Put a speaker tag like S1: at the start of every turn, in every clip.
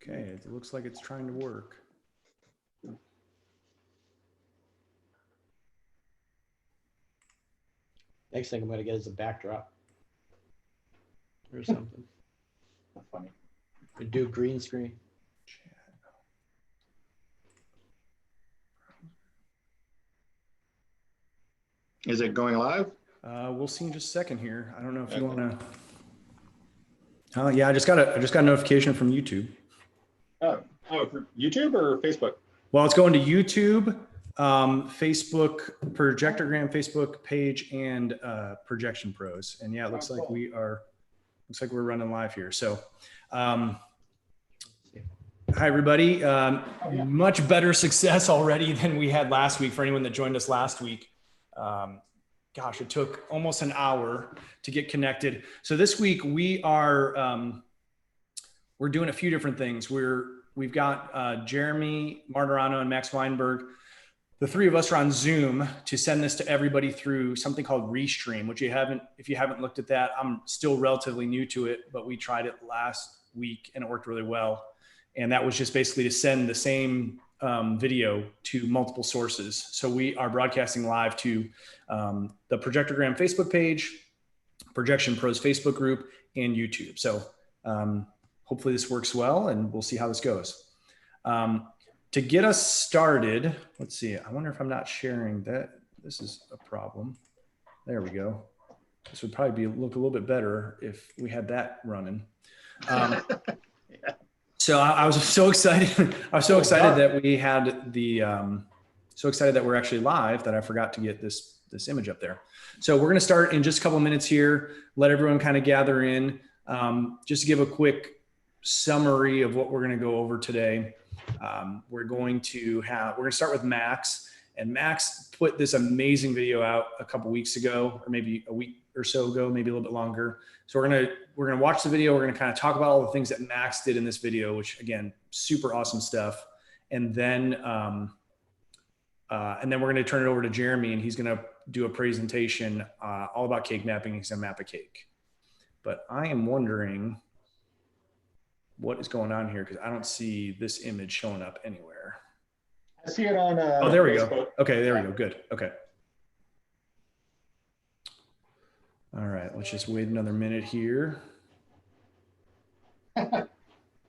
S1: Okay, it looks like it's trying to work.
S2: Next thing I'm going to get is a backdrop or something.
S3: Funny.
S2: Or do green screen.
S3: Is it going live?
S1: We'll see in just a second here. I don't know if you want to. Yeah, I just got a notification from YouTube.
S3: Oh, for YouTube or Facebook?
S1: Well, it's going to YouTube, Facebook, Projectorgram Facebook page, and Projection Pros. And yeah, it looks like we're running live here. So, hi everybody. Much better success already than we had last week for anyone that joined us last week. Gosh, it took almost an hour to get connected. So this week we are, we're doing a few different things. We've got Jeremy Martirano and Max Weinberg. The three of us are on Zoom to send this to everybody through something called Restream, which if you haven't looked at that, I'm still relatively new to it, but we tried it last week and it worked really well. And that was just basically to send the same video to multiple sources. So we are broadcasting live to the Projectorgram Facebook page, Projection Pros Facebook group, and YouTube. So hopefully this works well, and we'll see how this goes. To get us started, let's see. I wonder if I'm not sharing that. This is a problem. There we go. This would probably look a little bit better if we had that running. So I was so excited. I was so excited that we had the, so excited that we're actually live that I forgot to get this image up there. So we're going to start in just a couple of minutes here. Let everyone kind of gather in. Just to give a quick summary of what we're going to go over today. We're going to start with Max, and Max put this amazing video out a couple weeks ago, or maybe a week or so ago, maybe a little bit longer. So we're gonna watch the video. We're gonna kind of talk about all the things that Max did in this video, which again, super awesome stuff. And then we're gonna turn it over to Jeremy, and he's gonna do a presentation all about cake mapping. He's gonna map a cake. But I am wondering what is going on here, because I don't see this image showing up anywhere.
S3: I see it on
S1: oh, there we
S3: Facebook.
S1: go. Okay, there we go. Good. Okay. All right, let's just wait another minute here.
S3: You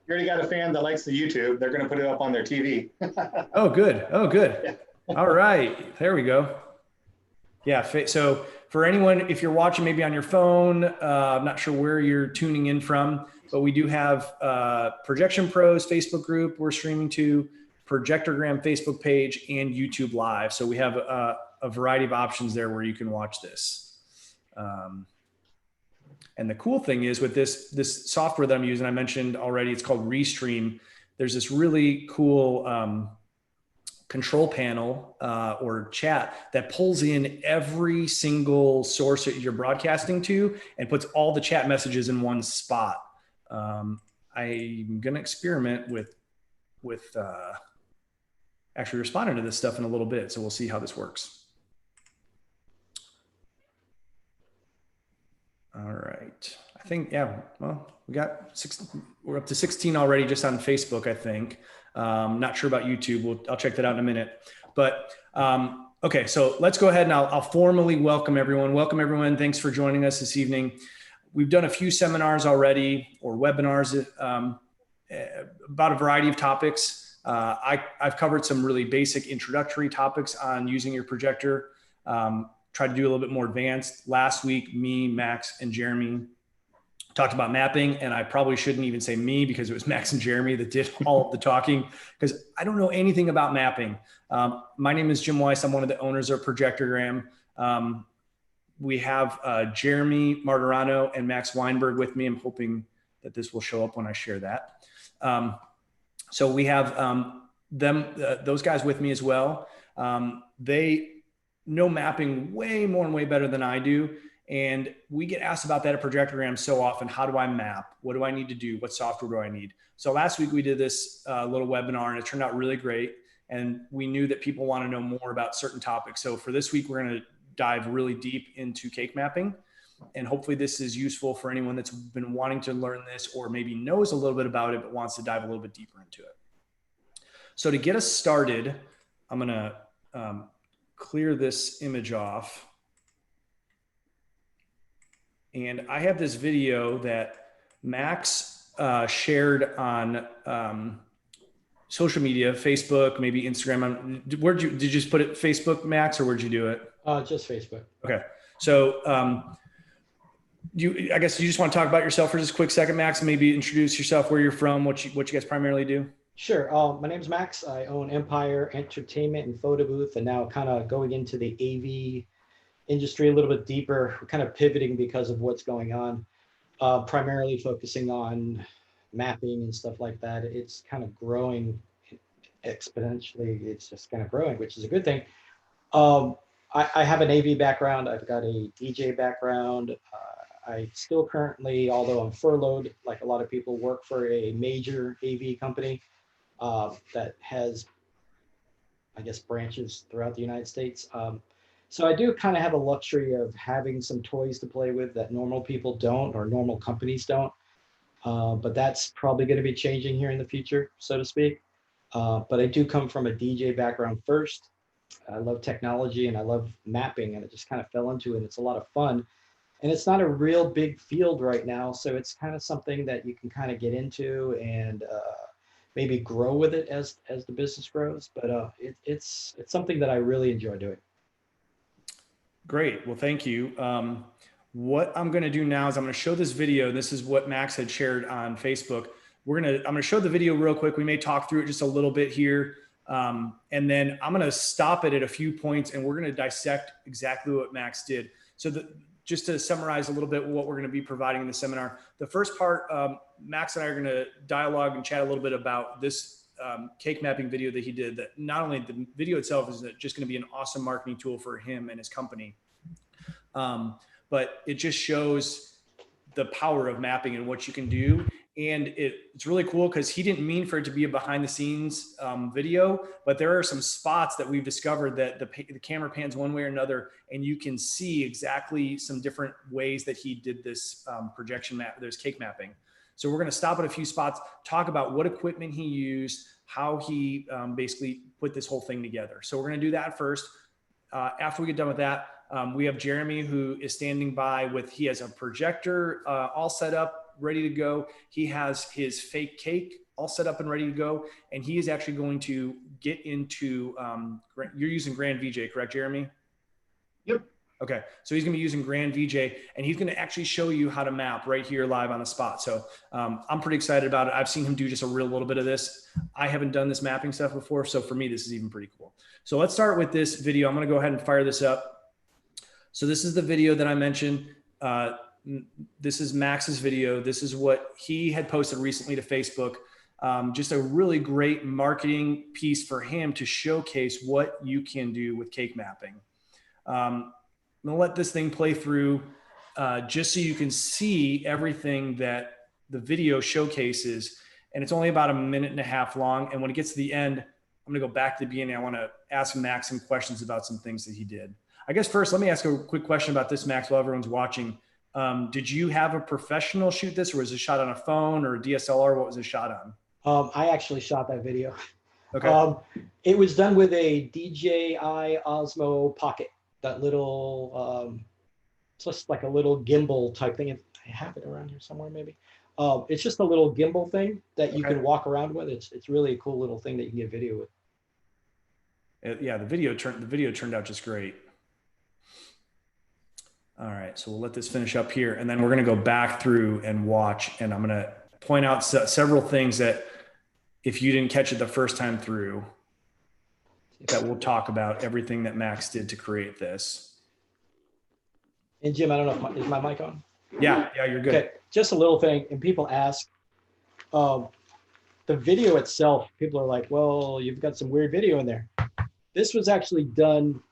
S3: already got a fan that likes the YouTube. They're going to put it up on their TV.
S1: Oh, good. Oh, good. All right, there we go. Yeah, so for anyone, if you're watching maybe on your phone, I'm not sure where you're tuning in from, but we do have Projection Pros Facebook group we're streaming to, Projectorgram Facebook page, and YouTube Live. So we have a variety of options there where you can watch this. And the cool thing is with this software that I'm using, I mentioned already, it's called Restream. There's this really cool control panel or chat that pulls in every single source that you're broadcasting to and puts all the chat messages in one spot. I'm going to experiment with actually responding to this stuff in a little bit. So we'll see how this works. All right. I think, yeah, well, we're up to 16 already just on Facebook, I think. Not sure about YouTube. I'll check that out in a minute. But okay, so let's go ahead and I'll formally welcome everyone. Welcome everyone. Thanks for joining us this evening. We've done a few seminars already, or webinars about a variety of topics. I've covered some really basic introductory topics on using your projector. Tried to do a little bit more advanced. Last week, me, Max, and Jeremy talked about mapping, and I probably shouldn't even say me because it was Max and Jeremy that did all of the talking, because I don't know anything about mapping. My name is Jim Weiss. I'm one of the owners of Projectorgram. We have Jeremy Martirano and Max Weinberg with me. I'm hoping that this will show up when I share that. So we have those guys with me as well. They know mapping way more and way better than I do. And we get asked about that at Projectorgram so often. How do I map? What do I need to do? What software do I need? So last week we did this little webinar, and it turned out really great. And we knew that people want to know more about certain topics. So for this week, we're going to dive really deep into cake mapping. And hopefully this is useful for anyone that's been wanting to learn this or maybe knows a little bit about it, but wants to dive a little bit deeper into it. So to get us started, I'm going to clear this image off. And I have this video that Max shared on social media, Facebook, maybe Instagram. Did you just put it Facebook, Max, or where'd you do it?
S2: Just Facebook.
S1: Okay. So I guess you just want to talk about yourself for just a quick second, Max, and maybe introduce yourself, where you're from, what you guys primarily do.
S2: Sure. My name is Max. I own Empire Entertainment and Photo Booth, and now kind of going into the AV industry a little bit deeper. We're kind of pivoting because of what's going on, primarily focusing on mapping and stuff like that. It's kind of growing exponentially. It's just kind of growing, which is a good thing. I have an AV background. I've got a DJ background. I still currently, although I'm furloughed, like a lot of people, work for a major AV company that has, I guess, branches throughout the United States. So I do kind of have a luxury of having some toys to play with that normal people don't, or normal companies don't. But that's probably going to be changing here in the future, so to speak. But I do come from a DJ background first. I love technology and I love mapping, and it just kind of fell into it. It's a lot of fun. And it's not a real big field right now. So it's kind of something that you can kind of get into and maybe grow with it as the business grows. But it's something that I really enjoy doing.
S1: Great. Well, thank you. What I'm going to do now is I'm going to show this video. This is what Max had shared on Facebook. I'm going to show the video real quick. We may talk through it just a little bit here. And then I'm going to stop it at a few points and we're going to dissect exactly what Max did. So just to summarize a little bit what we're going to be providing in the seminar, the first part, Max and I are going to dialogue and chat a little bit about this cake mapping video that he did. That not only the video itself is just going to be an awesome marketing tool for him and his company, but it just shows the power of mapping and what you can do. And it's really cool because he didn't mean for it to be a behind the scenes video, but there are some spots that we've discovered that the camera pans one way or another, and you can see exactly some different ways that he did this projection map, there's cake mapping. So we're going to stop at a few spots, talk about what equipment he used, how he basically put this whole thing together. So we're going to do that first. After we get done with that, we have Jeremy, who is standing by he has a projector all set up, ready to go. He has his fake cake all set up and ready to go. And he is actually going to get into, you're using Grand VJ, correct, Jeremy?
S3: Yep.
S1: Okay. So he's going to be using Grand VJ and he's going to actually show you how to map right here live on the spot. So I'm pretty excited about it. I've seen him do just a little bit of this. I haven't done this mapping stuff before. So for me, this is even pretty cool. So let's start with this video. I'm going to go ahead and fire this up. So this is the video that I mentioned. This is Max's video. This is what he had posted recently to Facebook. Just a really great marketing piece for him to showcase what you can do with cake mapping. I'm gonna let this thing play through just so you can see everything that the video showcases. And it's only about 1.5 minutes long. And when it gets to the end, I'm gonna go back to the beginning. I wanna ask Max some questions about some things that he did. I guess first, let me ask a quick question about this, Max, while everyone's watching. Did you have a professional shoot this, or was it shot on a phone or a DSLR? What was it shot on?
S2: I actually shot that video.
S1: Okay.
S2: It was done with a DJI Osmo Pocket, that little, just like a little gimbal type thing. I have it around here somewhere, maybe. It's just a little gimbal thing that you can walk around with. It's really a cool little thing that you can get video with.
S1: Yeah, the video turned out just great. All right, so we'll let this finish up here, and then we're going to go back through and watch, and I'm going to point out several things that if you didn't catch it the first time through, that we'll talk about everything that Max did to create this.
S2: And Jim, I don't know, is my mic on?
S1: Yeah, you're good.
S2: Okay, just a little thing, and people ask, the video itself, people are like, well, you've got some weird video in there. This was actually done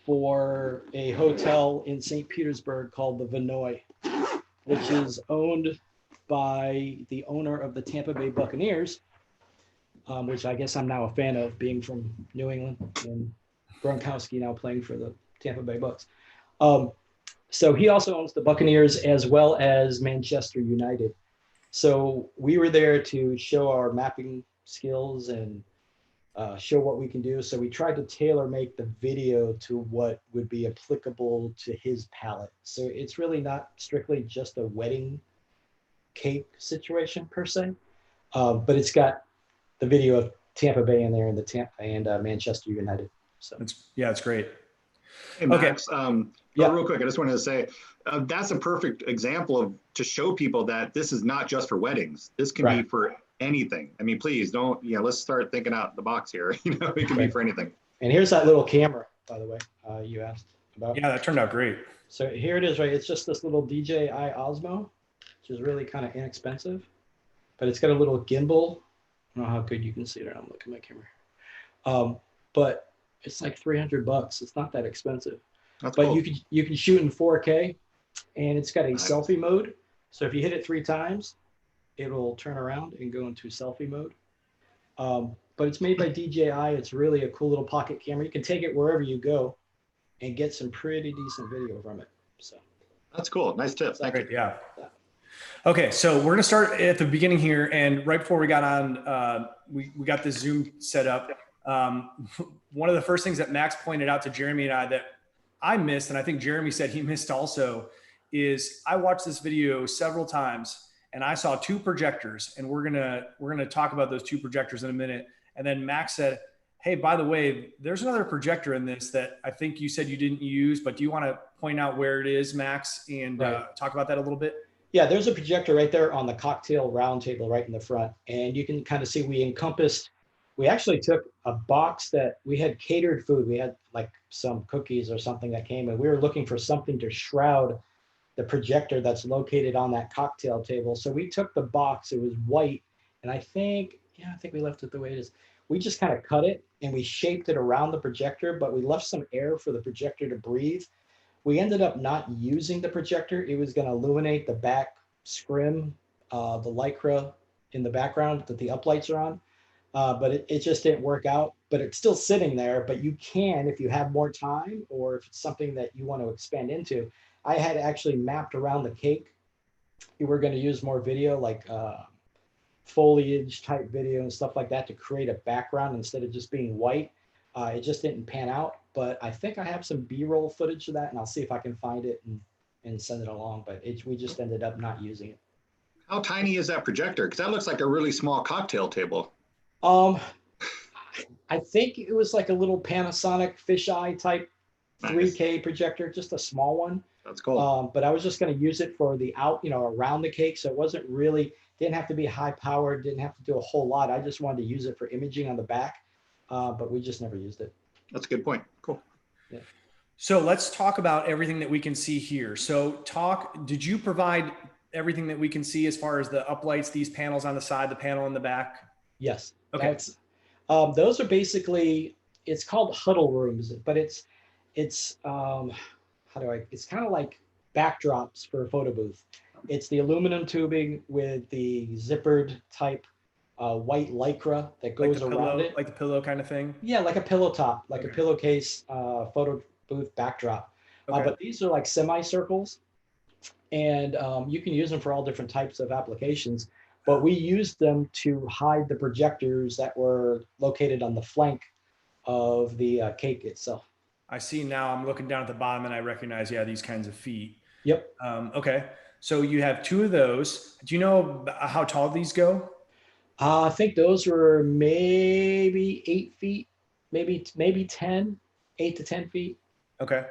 S2: for a hotel in St. Petersburg called the Vinoy, which is owned by the owner of the Tampa Bay Buccaneers, which I guess I'm now a fan of, being from New England, and Gronkowski now playing for the Tampa Bay Bucks. So he also owns the Buccaneers as well as Manchester United. So we were there to show our mapping skills and show what we can do. So we tried to tailor make the video to what would be applicable to his palette. So it's really not strictly just a wedding cake situation per se, but it's got the video of Tampa Bay in there and Manchester United. So
S1: it's great.
S3: Hey,
S1: Okay.
S3: Max, real quick, I just wanted to say that's a perfect example of to show people that this is not just for weddings. This can be for anything. I mean, please don't, let's start thinking out the box here. It can be for anything.
S2: And here's that little camera, by the way, you asked about.
S1: Yeah, that turned out great.
S2: So here it is, right? It's just this little DJI Osmo, which is really kind of inexpensive, but it's got a little gimbal. I don't know how good you can see it. I'm looking at my camera. But it's like $300. It's not that expensive.
S3: That's
S2: but
S3: cool.
S2: you can shoot in 4K, and it's got a selfie mode. So if you hit it 3 times, it'll turn around and go into selfie mode. But it's made by DJI. It's really a cool little pocket camera. You can take it wherever you go and get some pretty decent video from it. So
S3: that's cool. Nice tip. Thank you.
S1: Yeah. Okay, so we're gonna start at the beginning here, and right before we got on, we got the Zoom set up. One of the first things that Max pointed out to Jeremy and I that I missed, and I think Jeremy said he missed also, is I watched this video several times and I saw 2 projectors, and we're gonna talk about those 2 projectors in a minute. And then Max said, hey, by the way, there's another projector in this that I think you said you didn't use, but do you want to point out where it is, Max, and talk about that a little bit?
S2: Yeah, there's a projector right there on the cocktail round table right in the front. And you can kind of see we actually took a box that we had catered food. We had like some cookies or something that came, and we were looking for something to shroud the projector that's located on that cocktail table. So we took the box, it was white, and I think we left it the way it is. We just kind of cut it and we shaped it around the projector, but we left some air for the projector to breathe. We ended up not using the projector. It was going to illuminate the back scrim, the Lycra in the background that the uplights are on. But it just didn't work out. But it's still sitting there. But you can, if you have more time or if it's something that you want to expand into. I had actually mapped around the cake. We were going to use more video, like foliage type video and stuff like that to create a background instead of just being white. It just didn't pan out. But I think I have some B-roll footage of that, and I'll see if I can find it and send it along. But we just ended up not using it.
S3: How tiny is that projector? Because that looks like a really small cocktail table.
S2: I think it was like a little Panasonic fisheye type 3K projector, just a small one.
S3: That's cool.
S2: But I was just going to use it for the around the cake. So it wasn't really, didn't have to be high powered, didn't have to do a whole lot. I just wanted to use it for imaging on the back, but we just never used it.
S3: That's a good point. Cool.
S2: Yeah.
S1: So let's talk about everything that we can see here. So did you provide everything that we can see as far as the uplights, these panels on the side, the panel in the back?
S2: Yes.
S1: Okay.
S2: Those are basically, it's called huddle rooms, but it's kind of like backdrops for a photo booth. It's the aluminum tubing with the zippered type white Lycra that goes around it.
S1: Like the pillow kind of thing?
S2: Yeah, like a pillow top, like a pillowcase photo booth backdrop.
S1: Okay.
S2: But these are like semicircles, and you can use them for all different types of applications. But we used them to hide the projectors that were located on the flank of the cake itself.
S1: I see now. I'm looking down at the bottom and I recognize, these kinds of feet.
S2: Yep.
S1: Okay. So you have 2 of those. Do you know how tall these go?
S2: I think those were maybe 8 feet, maybe 10, 8 to 10 feet.
S1: Okay.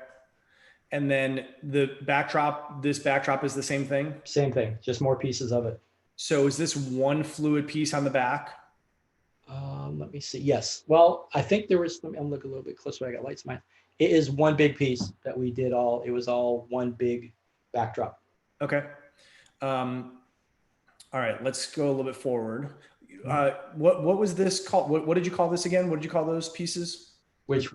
S1: And then this backdrop is the same thing?
S2: Same thing, just more pieces of it.
S1: So is this one fluid piece on the back?
S2: Let me see. Yes. Well, I think there was, I'm looking a little bit closer. I got lights in my, it is one big piece that we did it was all one big backdrop.
S1: Okay. All right, let's go a little bit forward. What was this called? What did you call this again? What did you call those pieces?
S2: Which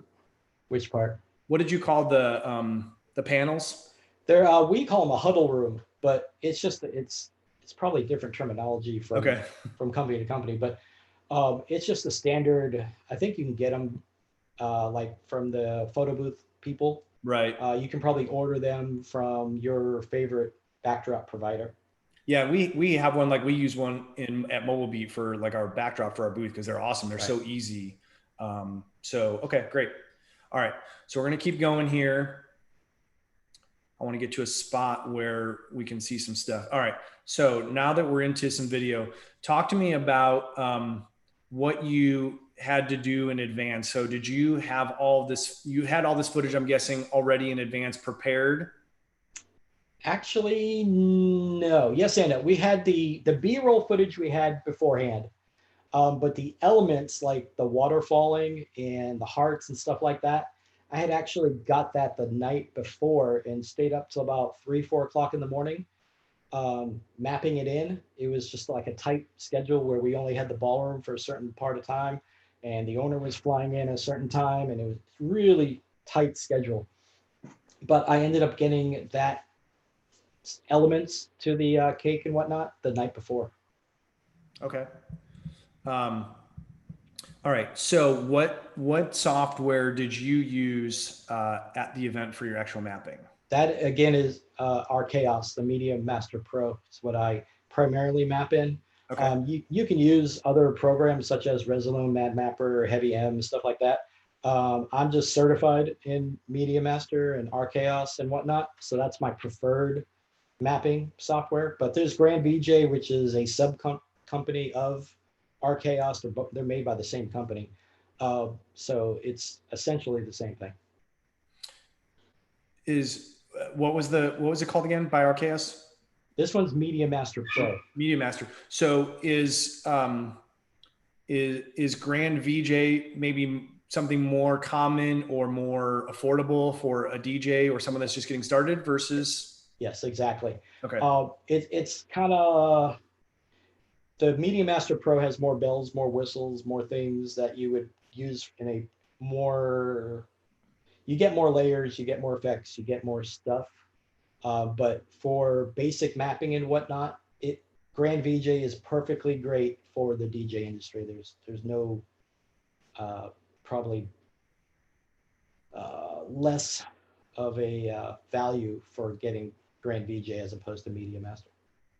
S2: part?
S1: What did you call the panels?
S2: We call them a huddle room, but it's just, it's probably different terminology from company to company, but it's just a standard. I think you can get them like from the photo booth people.
S1: Right.
S2: You can probably order them from your favorite backdrop provider.
S1: Yeah, we have one, like we use one at Mobile Beat for like our backdrop for our booth because they're awesome. They're
S2: Right.
S1: so easy. So okay, great. All right, so we're gonna keep going here. I want to get to a spot where we can see some stuff. All right, so now that we're into some video, talk to me about what you had to do in advance. So did you have all this? You had all this footage, I'm guessing, already in advance prepared?
S2: Actually, no. Yes and no. We had the B-roll footage we had beforehand, but the elements like the water falling and the hearts and stuff like that, I had actually got that the night before and stayed up till about 3, 4 o'clock in the morning, mapping it in. It was just like a tight schedule where we only had the ballroom for a certain part of time, and the owner was flying in at a certain time, and it was really tight schedule. But I ended up getting that elements to the cake and whatnot the night before.
S1: Okay. Um, all right. So what software did you use at the event for your actual mapping?
S2: That again is our Chaos, the Media Master Pro. It's what I primarily map in.
S1: Okay.
S2: You can use other programs such as Resolume, Mad Mapper, Heavy M, stuff like that. I'm just certified in Media Master and Chaos and whatnot, so that's my preferred mapping software. But there's Grand VJ, which is a sub company of Chaos. They're made by the same company, so it's essentially the same thing.
S1: Is what was it called again by RKS?
S2: This one's Media Master Pro.
S1: Media Master. So is Grand VJ maybe something more common or more affordable for a DJ or someone that's just getting started versus?
S2: Yes, exactly.
S1: Okay.
S2: It's kind of the Media Master Pro has more bells, more whistles, more things that you would use in a more. You get more layers, you get more effects, you get more stuff. But for basic mapping and whatnot, Grand VJ is perfectly great for the DJ industry. There's no probably less of a value for getting Grand VJ as opposed to Media Master.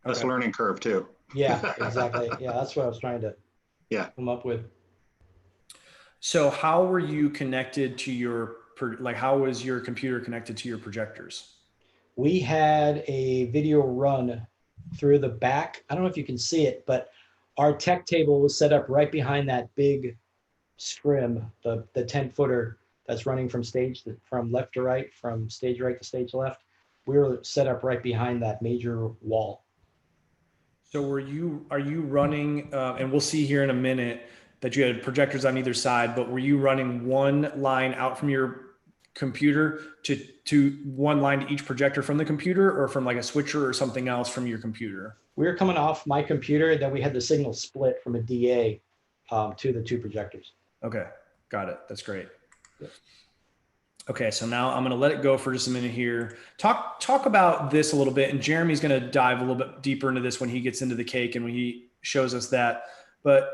S3: That's a learning curve too.
S2: Yeah, exactly. Yeah, that's what I was trying to come up with.
S1: So how were you connected to your, like how was your computer connected to your projectors?
S2: We had a video run through the back. I don't know if you can see it, but our tech table was set up right behind that big scrim, the 10-footer that's running from left to right, from stage right to stage left. We were set up right behind that major wall.
S1: So are you running, and we'll see here in a minute that you had projectors on either side, but were you running one line out from your computer to one line to each projector from the computer, or from like a switcher or something else from your computer?
S2: We were coming off my computer, then we had the signal split from a DA to the two projectors.
S1: Okay, got it. That's great.
S2: Yep.
S1: Okay, so now I'm going to let it go for just a minute here. Talk about this a little bit, and Jeremy's going to dive a little bit deeper into this when he gets into the cake and when he shows us that. But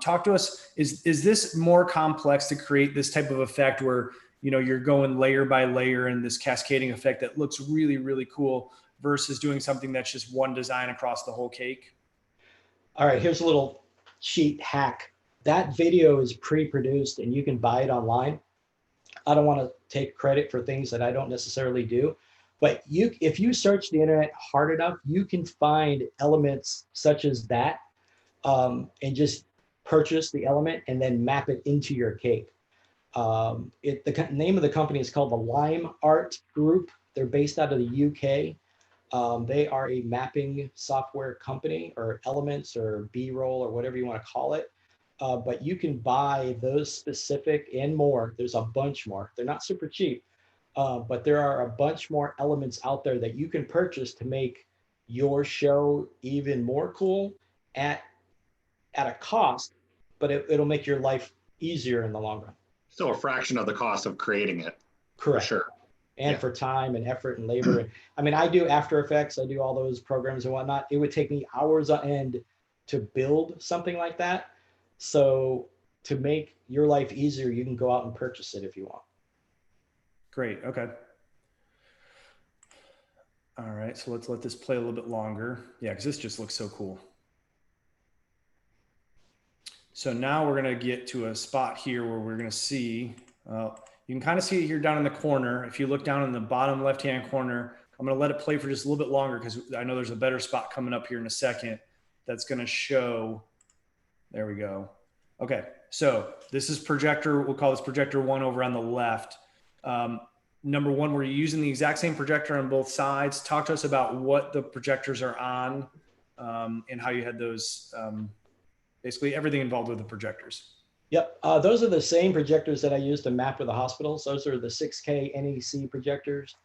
S1: talk to us. Is this more complex to create this type of effect where you're going layer by layer and this cascading effect that looks really, really cool versus doing something that's just one design across the whole cake?
S2: All right, here's a little cheat hack. That video is pre-produced and you can buy it online. I don't want to take credit for things that I don't necessarily do, but if you search the internet hard enough, you can find elements such as that, and just purchase the element and then map it into your cake. The name of the company is called the Lime Art Group. They're based out of the UK. They are a mapping software company, or elements, or B-roll, or whatever you want to call it. But you can buy those specific and more. There's a bunch more. They're not super cheap, but there are a bunch more elements out there that you can purchase to make your show even more cool at a cost, but it'll make your life easier in the long run.
S3: Still a fraction of the cost of creating it.
S2: Correct.
S3: For sure.
S2: And for time and effort and labor. I mean, I do After Effects, I do all those programs and whatnot. It would take me hours on end to build something like that. So to make your life easier, you can go out and purchase it if you want.
S1: Great. Okay. All right, so let's let this play a little bit longer. Yeah, because this just looks so cool. So now we're gonna get to a spot here where we're gonna see, you can kind of see it here down in the corner. If you look down in the bottom left-hand corner, I'm gonna let it play for just a little bit longer because I know there's a better spot coming up here in a second that's gonna show, there we go. Okay, so this is projector, we'll call this projector 1 over on the left. Number 1, we're using the exact same projector on both sides. Talk to us about what the projectors are on, and how you had those, basically everything involved with the projectors.
S2: Yep, those are the same projectors that I use to map with the hospitals. Those are the 6K NEC projectors.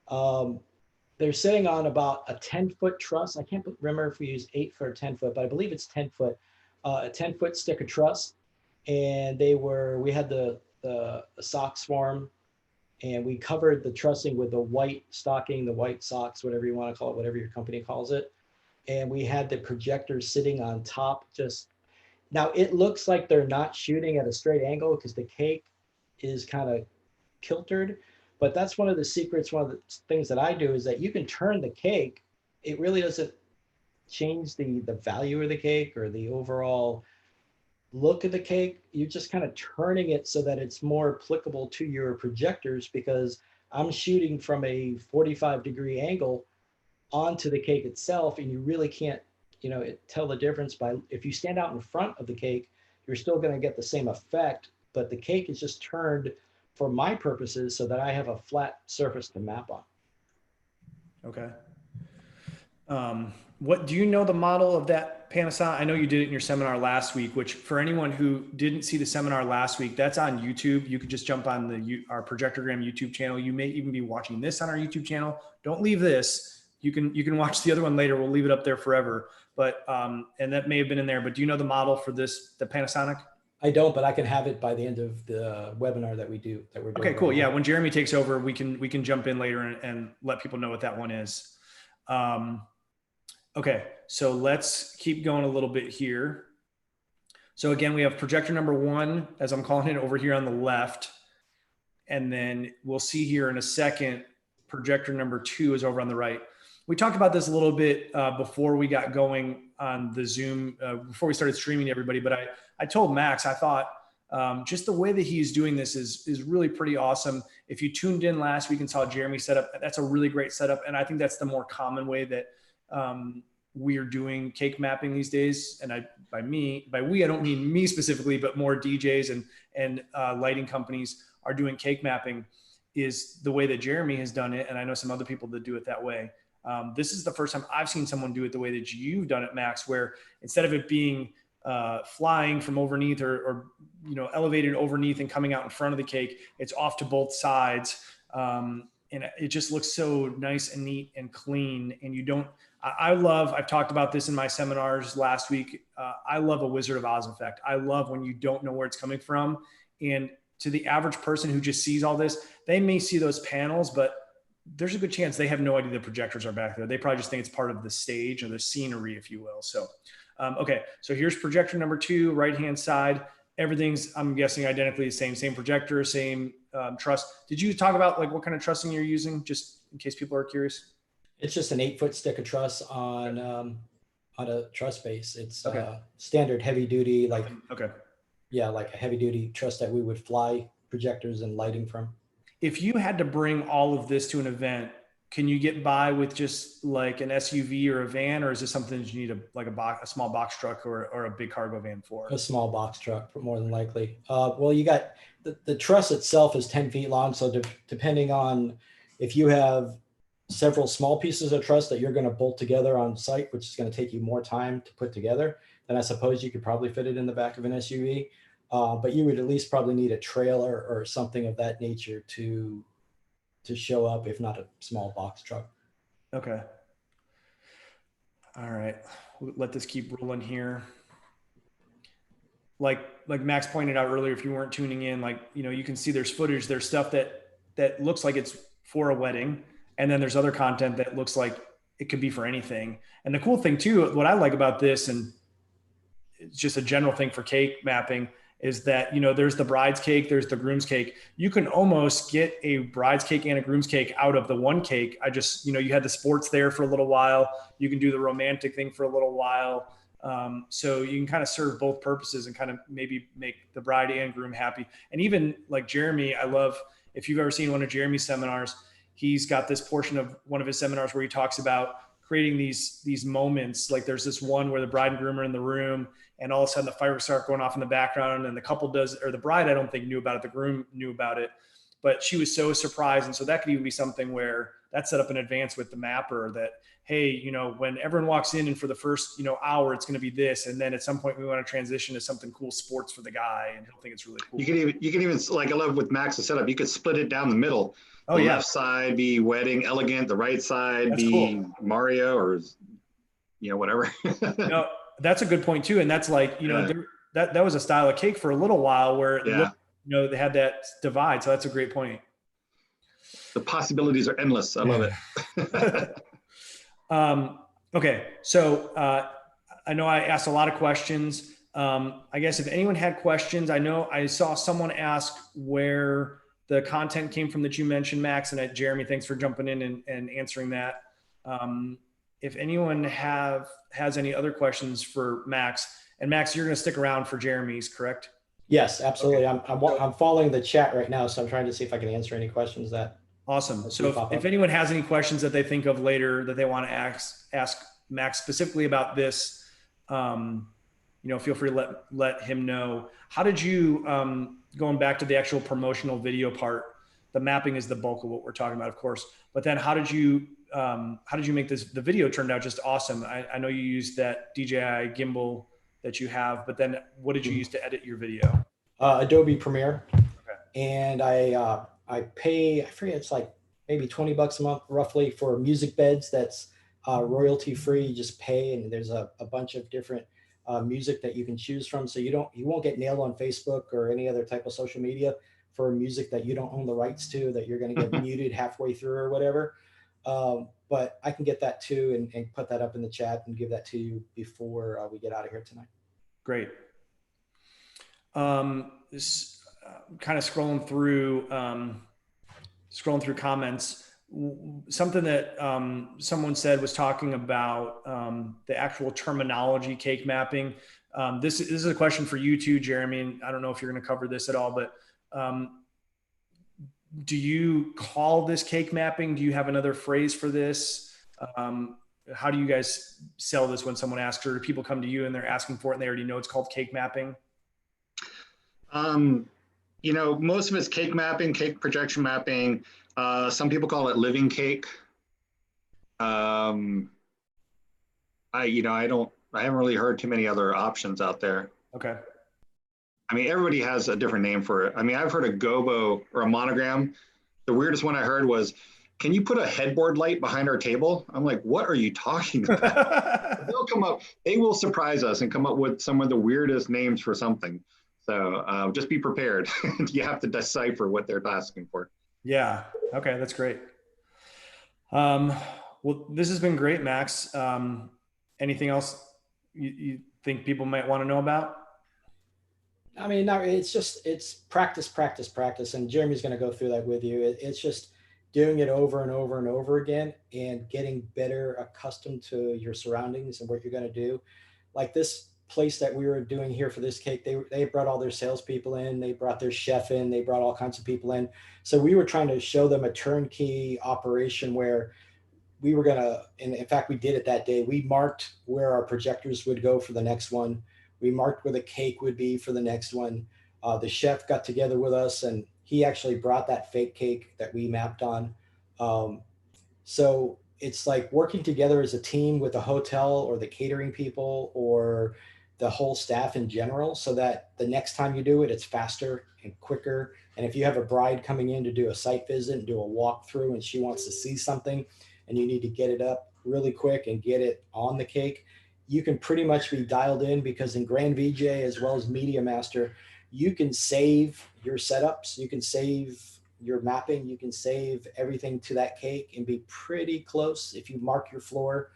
S2: They're sitting on about a 10-foot truss. I can't remember if we use 8 foot or 10 foot, but I believe it's 10 foot, a 10-foot stick of truss. And we had the sock swarm, and we covered the trussing with the white stocking, the white socks, whatever you want to call it, whatever your company calls it. And we had the projectors sitting on top. Now it looks like they're not shooting at a straight angle because the cake is kind of kiltered, but that's one of the secrets. One of the things that I do is that you can turn the cake. It really doesn't change the value of the cake or the overall look of the cake. You're just kind of turning it so that it's more applicable to your projectors, because I'm shooting from a 45-degree angle onto the cake itself, and you really can't, tell the difference by, if you stand out in front of the cake, you're still going to get the same effect, but the cake is just turned for my purposes so that I have a flat surface to map on.
S1: Okay. What do you know the model of that Panasonic? I know you did it in your seminar last week, which for anyone who didn't see the seminar last week, that's on YouTube. You could just jump on our Projectorgram YouTube channel. You may even be watching this on our YouTube channel. Don't leave this. You can watch the other one later. We'll leave it up there forever. But, and that may have been in there, but do you know the model for the Panasonic?
S2: I don't, but I can have it by the end of the webinar that we're doing.
S1: Okay, cool. Yeah. When Jeremy takes over, we can jump in later and let people know what that one is. Okay, so let's keep going a little bit here. So again, we have projector number 1, as I'm calling it, over here on the left. And then we'll see here in a second, projector number 2 is over on the right. We talked about this a little bit before we got going on the Zoom, before we started streaming to everybody, but I told Max, I thought just the way that he's doing this is really pretty awesome. If you tuned in last week and saw Jeremy set up, that's a really great setup. And I think that's the more common way that we are doing cake mapping these days. And by we, I don't mean me specifically, but more DJs and lighting companies are doing cake mapping, is the way that Jeremy has done it. And I know some other people that do it that way. This is the first time I've seen someone do it the way that you've done it, Max, where instead of it being flying from underneath or elevated underneath and coming out in front of the cake, it's off to both sides. And it just looks so nice and neat and clean. And I've talked about this in my seminars last week. I love a Wizard of Oz effect. I love when you don't know where it's coming from. And to the average person who just sees all this, they may see those panels, but there's a good chance they have no idea the projectors are back there. They probably just think it's part of the stage or the scenery, if you will. So, okay. So here's projector number 2, right-hand side. Everything's, I'm guessing, identically the same projector, same truss. Did you talk about like what kind of trussing you're using, just in case people are curious?
S2: It's just an 8-foot stick of truss on a truss base. It's
S1: Okay.
S2: Standard heavy duty, like,
S1: okay.
S2: Yeah, like a heavy duty truss that we would fly projectors and lighting from.
S1: If you had to bring all of this to an event, can you get by with just like an SUV or a van, or is this something that you need a small box truck or a big cargo van for?
S2: A small box truck, more than likely. Well, you got the truss itself is 10 feet long. So depending on if you have several small pieces of truss that you're going to bolt together on site, which is going to take you more time to put together, then I suppose you could probably fit it in the back of an SUV. But you would at least probably need a trailer or something of that nature to show up, if not a small box truck.
S1: Okay. All right. Let this keep rolling here. Like Max pointed out earlier, if you weren't tuning in, you can see there's footage, there's stuff that looks like it's for a wedding. And then there's other content that looks like it could be for anything. And the cool thing too, what I like about this, and it's just a general thing for cake mapping, is that, you know, there's the bride's cake, there's the groom's cake. You can almost get a bride's cake and a groom's cake out of the one cake. I just, you know, you had the sports there for a little while. You can do the romantic thing for a little while. So you can kind of serve both purposes and kind of maybe make the bride and groom happy. And even like Jeremy, I love, if you've ever seen one of Jeremy's seminars, he's got this portion of one of his seminars where he talks about creating these moments. Like there's this one where the bride and groom are in the room, and all of a sudden the fireworks start going off in the background, and the couple does, or the bride, I don't think knew about it. The groom knew about it, but she was so surprised. And so that could even be something where that's set up in advance with the mapper that, hey, you know, when everyone walks in and for the first, you know, hour, it's going to be this. And then at some point we want to transition to something cool sports for the guy. And he'll think it's really cool.
S3: You can even like, I love with Max's setup, you could split it down the middle.
S1: Oh,
S3: the
S1: yeah.
S3: left side be wedding elegant, the right side
S1: That's
S3: be
S1: cool.
S3: Mario or, you know, whatever.
S1: No, that's a good point too. And that's like, you know, that was a style of cake for a little while where it looked, you know, they had that divide. So that's a great point.
S3: The possibilities are endless. I love it.
S1: Okay. So I know I asked a lot of questions. I guess if anyone had questions, I know I saw someone ask where the content came from that you mentioned, Max, and Jeremy, thanks for jumping in and answering that. If anyone has any other questions for Max, and Max, you're going to stick around for Jeremy's, correct?
S2: Yes, absolutely.
S1: Okay.
S2: I'm following the chat right now, so I'm trying to see if I can answer any questions that.
S1: Awesome. So if anyone has any questions that they think of later that they want to ask Max specifically about this, you know, feel free to let him know. How did you, going back to the actual promotional video part, the mapping is the bulk of what we're talking about, of course, but then how did you make this? The video turned out just awesome. I know you used that DJI gimbal that you have, but then what did you use to edit your video?
S2: Adobe Premiere.
S1: Okay.
S2: And I pay, I forget, it's like maybe $20 a month roughly for music beds. That's royalty free. You just pay, and there's a bunch of different music that you can choose from. So you won't get nailed on Facebook or any other type of social media for music that you don't own the rights to, that you're going to get muted halfway through or whatever. But I can get that too and put that up in the chat and give that to you before we get out of here tonight.
S1: Great. Kind of scrolling through comments, something that someone said was talking about the actual terminology cake mapping. This is a question for you too, Jeremy, and I don't know if you're going to cover this at all, but do you call this cake mapping? Do you have another phrase for this? How do you guys sell this when someone asks, or do people come to you and they're asking for it and they already know it's called cake mapping?
S3: You know, most of it's cake mapping, cake projection mapping. Some people call it living cake. I haven't really heard too many other options out there.
S1: Okay.
S3: I mean, everybody has a different name for it. I mean, I've heard a gobo or a monogram. The weirdest one I heard was, can you put a headboard light behind our table? I'm like, what are you talking about? They'll come up, they will surprise us and come up with some of the weirdest names for something. So just be prepared. You have to decipher what they're asking for.
S1: Yeah. Okay. That's great. Well, this has been great, Max. Anything else you think people might want to know about?
S2: I mean, no, it's practice, practice, practice. And Jeremy's going to go through that with you. It's just doing it over and over and over again and getting better accustomed to your surroundings and what you're going to do. Like this place that we were doing here for this cake, they brought all their salespeople in, they brought their chef in, they brought all kinds of people in. So we were trying to show them a turnkey operation where we were going to, and in fact, we did it that day. We marked where our projectors would go for the next one. We marked where the cake would be for the next one. The chef got together with us and he actually brought that fake cake that we mapped on. So it's like working together as a team with the hotel or the catering people or the whole staff in general, so that the next time you do it, it's faster and quicker. And if you have a bride coming in to do a site visit and do a walkthrough and she wants to see something and you need to get it up really quick and get it on the cake, you can pretty much be dialed in, because in Grand VJ as well as Media Master, you can save your setups, you can save your mapping, you can save everything to that cake and be pretty close. If you mark your floor,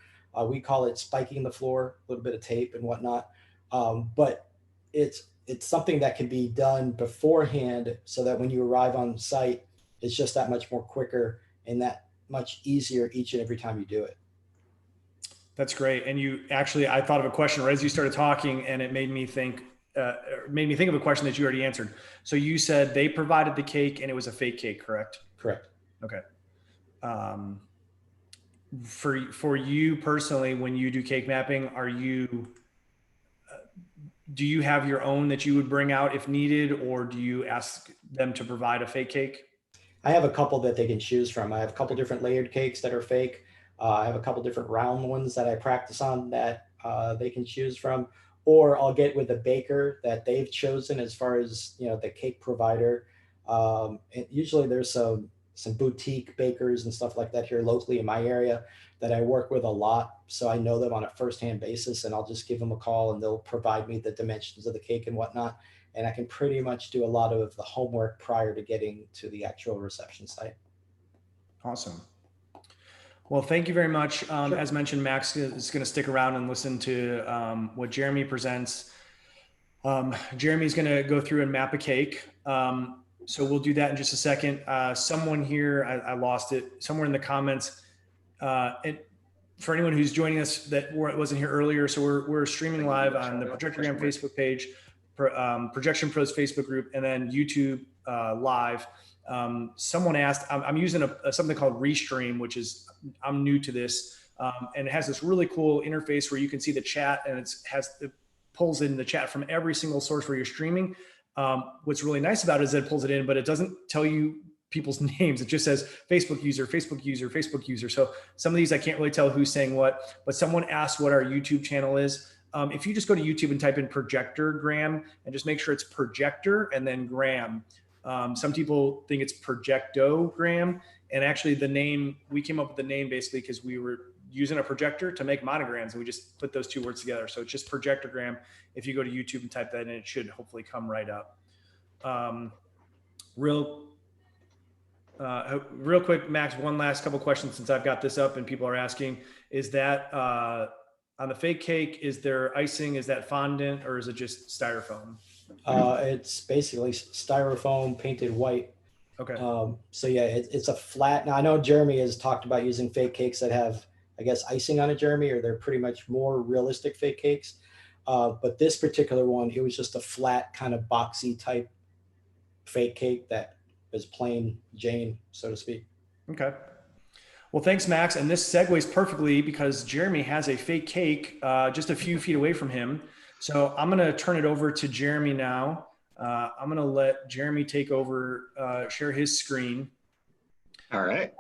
S2: we call it spiking the floor, a little bit of tape and whatnot. But it's it's something that can be done beforehand so that when you arrive on site, it's just that much more quicker and that much easier each and every time you do it.
S1: That's great. And you actually, I thought of a question right as you started talking, and it made me think of a question that you already answered. So you said they provided the cake and it was a fake cake, correct?
S2: Correct.
S1: Okay. For you personally, when you do cake mapping, do you have your own that you would bring out if needed, or do you ask them to provide a fake cake?
S2: I have a couple that they can choose from. I have a couple different layered cakes that are fake. I have a couple different round ones that I practice on that they can choose from, or I'll get with a baker that they've chosen as far as, you know, the cake provider. And usually there's some boutique bakers and stuff like that here locally in my area that I work with a lot. So I know them on a firsthand basis, and I'll just give them a call and they'll provide me the dimensions of the cake and whatnot. And I can pretty much do a lot of the homework prior to getting to the actual reception site.
S1: Awesome. Well, thank you very much.
S2: Sure.
S1: As mentioned, Max is going to stick around and listen to what Jeremy presents. Jeremy's going to go through and map a cake. So we'll do that in just a second. Someone here, I lost it, somewhere in the comments. And for anyone who's joining us that wasn't here earlier, so we're streaming live on the Projectorgram Facebook page, Projection Pros Facebook group, and then YouTube live. Someone asked, I'm using something called Restream, which is, I'm new to this, and it has this really cool interface where you can see the chat, and it pulls in the chat from every single source where you're streaming. What's really nice about it is that it pulls it in, but it doesn't tell you people's names. It just says Facebook user, Facebook user, Facebook user. So some of these I can't really tell who's saying what, but someone asked what our YouTube channel is. If you just go to YouTube and type in Projectorgram and just make sure it's Projector and then Gram. Some people think it's Projectogram, and actually the name, we came up with the name basically because we were using a projector to make monograms, and we just put those two words together. So it's just Projectorgram. If you go to YouTube and type that in, it should hopefully come right up. Real quick, Max, one last couple questions since I've got this up and people are asking, is that on the fake cake, is there icing? Is that fondant, or is it just styrofoam?
S2: It's basically styrofoam painted white.
S1: Okay.
S2: So yeah, it's a flat. Now I know Jeremy has talked about using fake cakes that have, I guess, icing on it, Jeremy, or they're pretty much more realistic fake cakes. But this particular one, it was just a flat kind of boxy type fake cake that is plain Jane, so to speak.
S1: Okay. Well, thanks, Max. And this segues perfectly because Jeremy has a fake cake just a few feet away from him. So I'm going to turn it over to Jeremy now. I'm going to let Jeremy take over, share his screen.
S3: All right.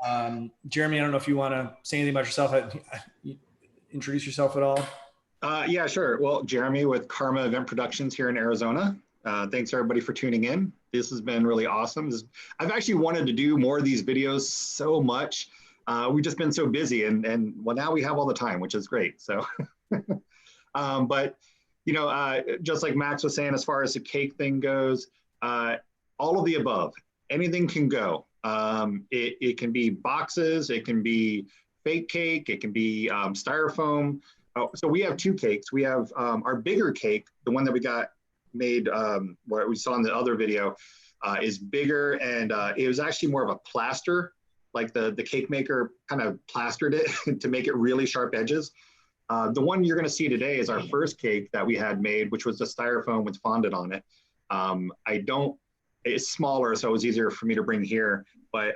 S1: Jeremy, I don't know if you want to say anything about yourself, introduce yourself at all.
S3: Yeah, sure. Well, Jeremy with Karma Event Productions here in Arizona. Thanks everybody for tuning in. This has been really awesome. I've actually wanted to do more of these videos so much. We've just been so busy, and well, now we have all the time, which is great. So, but you know, just like Max was saying, as far as the cake thing goes, all of the above, anything can go. It can be boxes, it can be fake cake, it can be styrofoam. So we have two cakes. We have our bigger cake, the one that we got made, what we saw in the other video, is bigger, and it was actually more of a plaster, like the cake maker kind of plastered it to make it really sharp edges. The one you're going to see today is our first cake that we had made, which was the styrofoam with fondant on it. It's smaller, so it was easier for me to bring here, but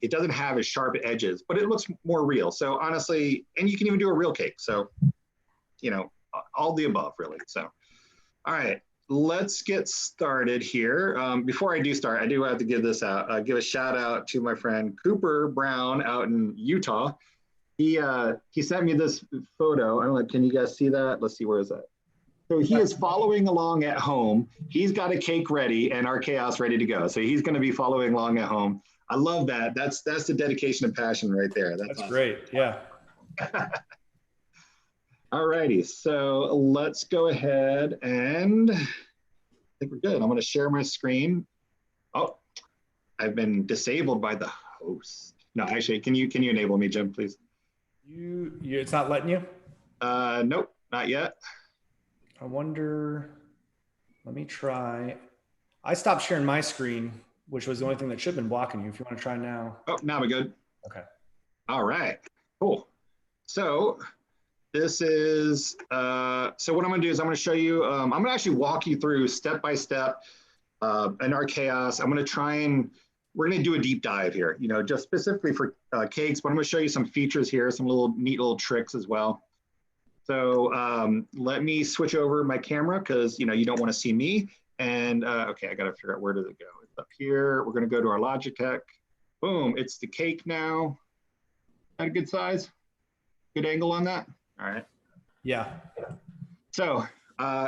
S3: it doesn't have as sharp edges, but it looks more real. So honestly, and you can even do a real cake. So, you know, all the above really. So, all right, let's get started here. Before I do start, I do have to give this out, give a shout out to my friend Cooper Brown out in Utah. He sent me this photo. I don't know, can you guys see that? Let's see, where is that? So he is following along at home. He's got a cake ready and our chaos ready to go. So he's going to be following along at home. I love that. That's the dedication and passion right there. That's awesome.
S1: Great. Yeah.
S3: All righty. So let's go ahead and I think we're good. I'm going to share my screen. Oh, I've been disabled by the host. No, actually, can you enable me, Jim, please?
S1: It's not letting you?
S3: Nope, not yet.
S1: I wonder, let me try. I stopped sharing my screen, which was the only thing that should have been blocking you. If you want to try now.
S3: Oh, now we're good.
S1: Okay.
S3: All right, cool. So this is, so what I'm gonna do is I'm gonna show you, I'm gonna actually walk you through step by step in our chaos. I'm gonna try and, we're gonna do a deep dive here, you know, just specifically for cakes, but I'm gonna show you some features here, some neat little tricks as well. So let me switch over my camera because, you know, you don't wanna see me. And okay, I gotta figure out where does it go. It's up here. We're gonna go to our Logitech. Boom, it's the cake now. At a good size, good angle on that. All right.
S1: Yeah.
S3: So,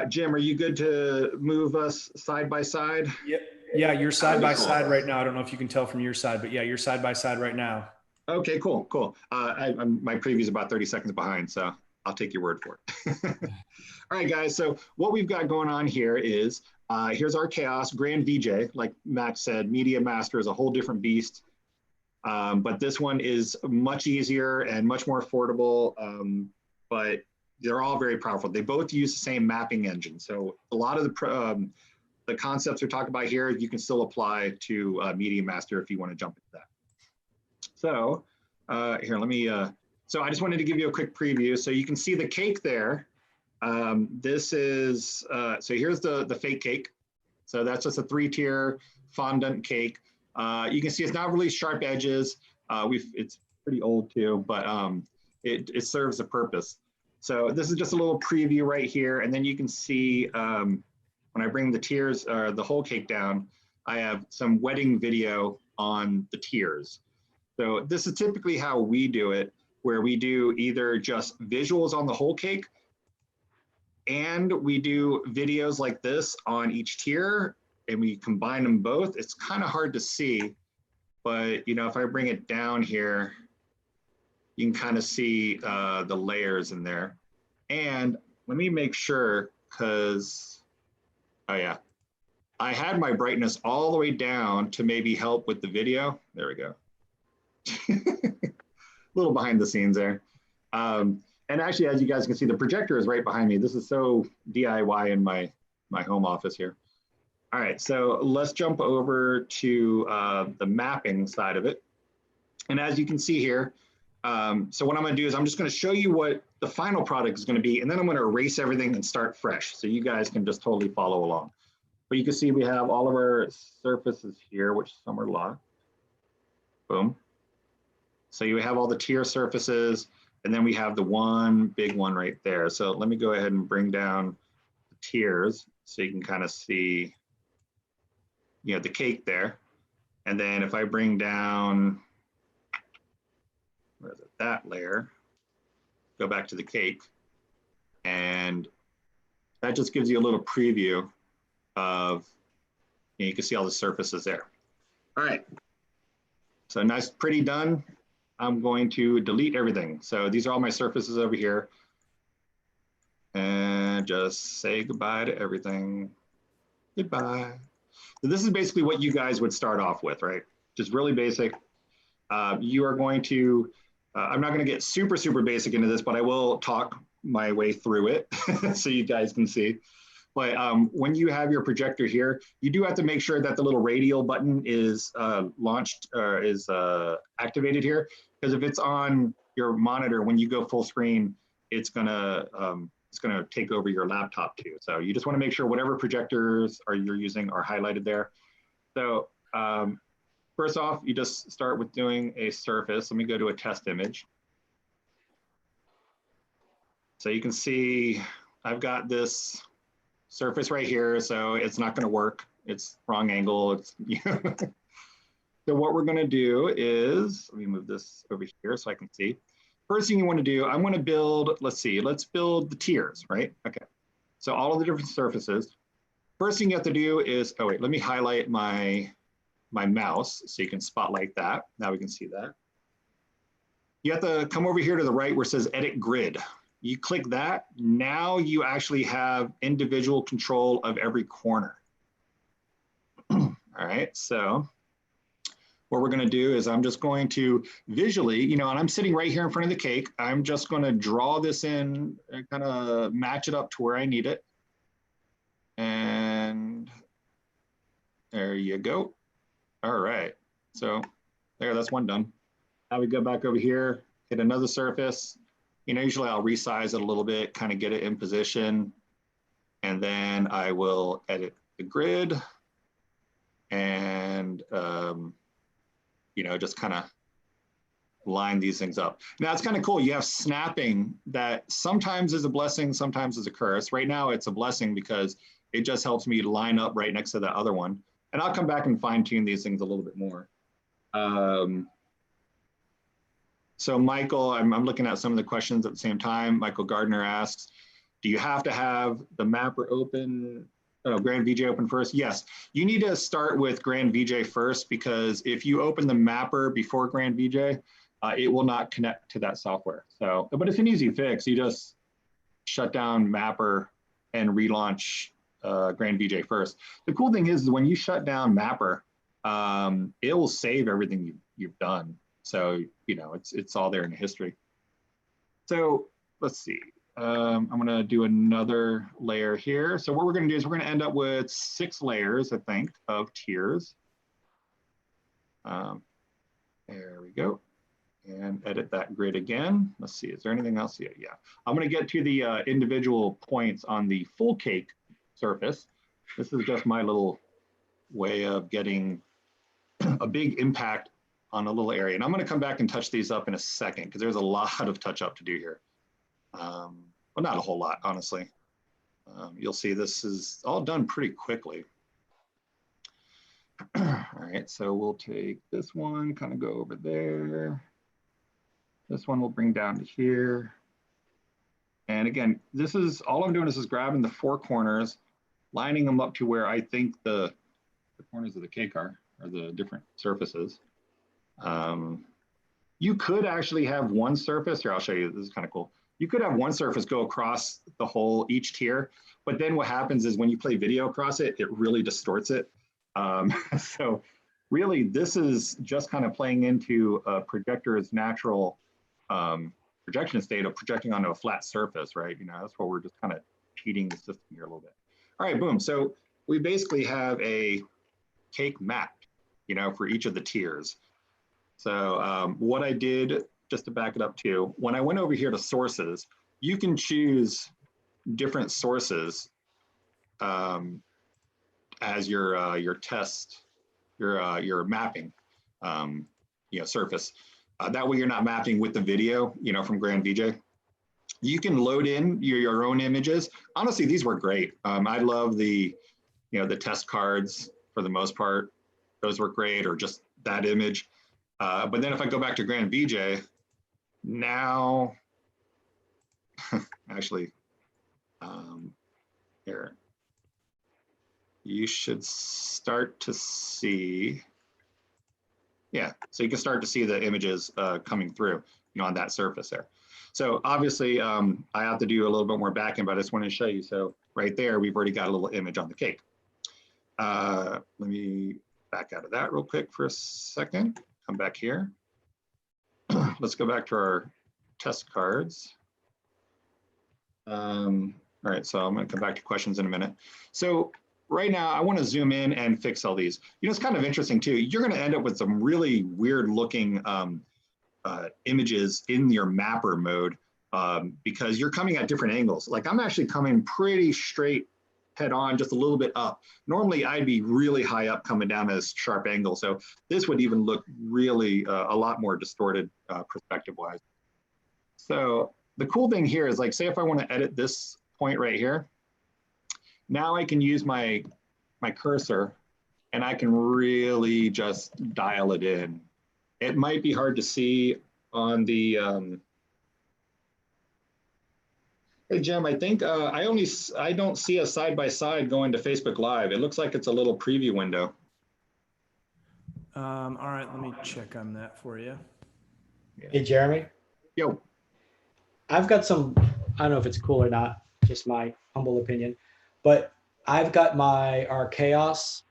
S3: Jim, are you good to move us side by side?
S1: Yep. Yeah, you're side by side right now. I don't know if you can tell from your side, but yeah, you're side by side right now.
S3: Okay, cool, cool. My preview is about 30 seconds behind, so I'll take your word for it. All right, guys. So what we've got going on here is here's our chaos Grand VJ. Like Matt said, Media Master is a whole different beast. But this one is much easier and much more affordable, but they're all very powerful. They both use the same mapping engine. So a lot of the concepts we're talking about here, you can still apply to Media Master if you want to jump into that. So here, let me, so I just wanted to give you a quick preview. So you can see the cake there. This is, so here's the fake cake. So that's just a 3-tier fondant cake. You can see it's not really sharp edges. It's pretty old too, but it serves a purpose. So this is just a little preview right here. And then you can see when I bring the tiers or the whole cake down, I have some wedding video on the tiers. So this is typically how we do it, where we do either just visuals on the whole cake and we do videos like this on each tier and we combine them both. It's kind of hard to see, but you know, if I bring it down here, you can kind of see the layers in there. And let me make sure, because, oh yeah, I had my brightness all the way down to maybe help with the video. There we go. A little behind the scenes there. And actually, as you guys can see, the projector is right behind me. This is so DIY in my home office here. All right, so let's jump over to the mapping side of it. And as you can see here, so what I'm gonna do is I'm just gonna show you what the final product is gonna be, and then I'm gonna erase everything and start fresh. So you guys can just totally follow along. But you can see we have all of our surfaces here, which some are locked. Boom. So you have all the tier surfaces, and then we have the one big one right there. So let me go ahead and bring down the tiers so you can kind of see, you know, the cake there. And then if I bring down, where is it, that layer, go back to the cake, and that just gives you a little preview of, you can see all the surfaces there. All right, so nice, pretty done. I'm going to delete everything. So these are all my surfaces over here. And just say goodbye to everything. Goodbye. So this is basically what you guys would start off with, right? Just really basic. You are going to, I'm not going to get super, super basic into this, but I will talk my way through it so you guys can see. But when you have your projector here, you do have to make sure that the little radial button is launched or is activated here. Because if it's on your monitor, when you go full screen, it's gonna take over your laptop too. So you just want to make sure whatever projectors you're using are highlighted there. So first off, you just start with doing a surface. Let me go to a test image. So you can see I've got this surface right here, so it's not going to work. It's wrong angle. It's So what we're going to do is, let me move this over here so I can see. First thing you want to do, I'm going to build, let's build the tiers, right? Okay. So all of the different surfaces. First thing you have to do is, oh wait, let me highlight my mouse so you can spotlight that. Now we can see that. You have to come over here to the right where it says edit grid. You click that, now you actually have individual control of every corner. All right, so what we're going to do is I'm just going to visually, you know, and I'm sitting right here in front of the cake. I'm just going to draw this in and kind of match it up to where I need it. And And there you go. All right. So there, that's one done. Now we go back over here, hit another surface. You know, usually I'll resize it a little bit, kind of get it in position. And then I will edit the grid and, you know, just kind of line these things up. Now it's kind of cool. You have snapping that sometimes is a blessing, sometimes is a curse. Right now it's a blessing because it just helps me line up right next to that other one. And I'll come back and fine tune these things a little bit more. So Michael, I'm looking at some of the questions at the same time. Michael Gardner asks, do you have to have the mapper open, Grand VJ open first? Yes, you need to start with Grand VJ first, because if you open the mapper before Grand VJ, it will not connect to that software. So, but it's an easy fix. You just shut down mapper and relaunch Grand VJ first. The cool thing is when you shut down mapper, it will save everything you've done. So, you know, it's all there in the history. So let's see. I'm going to do another layer here. So what we're going to do is we're going to end up with 6 layers, I think, of tiers. There we go. And edit that grid again. Let's see, is there anything else here? Yeah, I'm going to get to the individual points on the full cake surface. This is just my little way of getting a big impact on a little area. And I'm going to come back and touch these up in a second because there's a lot of touch up to do here. Well, not a whole lot, honestly. You'll see this is all done pretty quickly. All right, so we'll take this one, kind of go over there. This one we'll bring down to here. And again, this is, all I'm doing is just grabbing the 4 corners, lining them up to where I think the corners of the cake are, or the different surfaces. You could actually have one surface, here I'll show you, this is kind of cool. You could have one surface go across the whole, each tier, but then what happens is when you play video across it, it really distorts it. So really this is just kind of playing into a projector's natural projection state of projecting onto a flat surface, right? You know, that's where we're just kind of cheating the system here a little bit. All right, boom. So we basically have a cake map, you know, for each of the tiers. So what I did, just to back it up too, when I went over here to sources, you can choose different sources as your test, your mapping, you know, surface. That way you're not mapping with the video, you know, from Grand VJ. You can load in your own images. Honestly, these were great. I love the, you know, the test cards for the most part. Those were great, or just that image. But then if I go back to Grand VJ, now, actually, here, you should start to see, yeah, so you can start to see the images coming through, you know, on that surface there. So obviously, I have to do a little bit more backend, but I just want to show you. So right there, we've already got a little image on the cake. Let me back out of that real quick for a second. Come back here. Let's go back to our test cards. All right, so I'm going to come back to questions in a minute. So right now, I want to zoom in and fix all these. You know, it's kind of interesting too. You're going to end up with some really weird looking images in your mapper mode because you're coming at different angles. Like I'm actually coming pretty straight head on, just a little bit up. Normally I'd be really high up coming down at a sharp angle. So this would even look really a lot more distorted perspective wise. So the cool thing here is like, say if I want to edit this point right here, now I can use my cursor and I can really just dial it in. It might be hard to see on the, hey Jim, I think I don't see a side-by-side going to Facebook Live. It looks like it's a little preview window.
S1: All right, let me check on that for you.
S2: Hey, Jeremy.
S3: Yo.
S2: I've got some, I don't know if it's cool or not, just my humble opinion, but I've got our chaos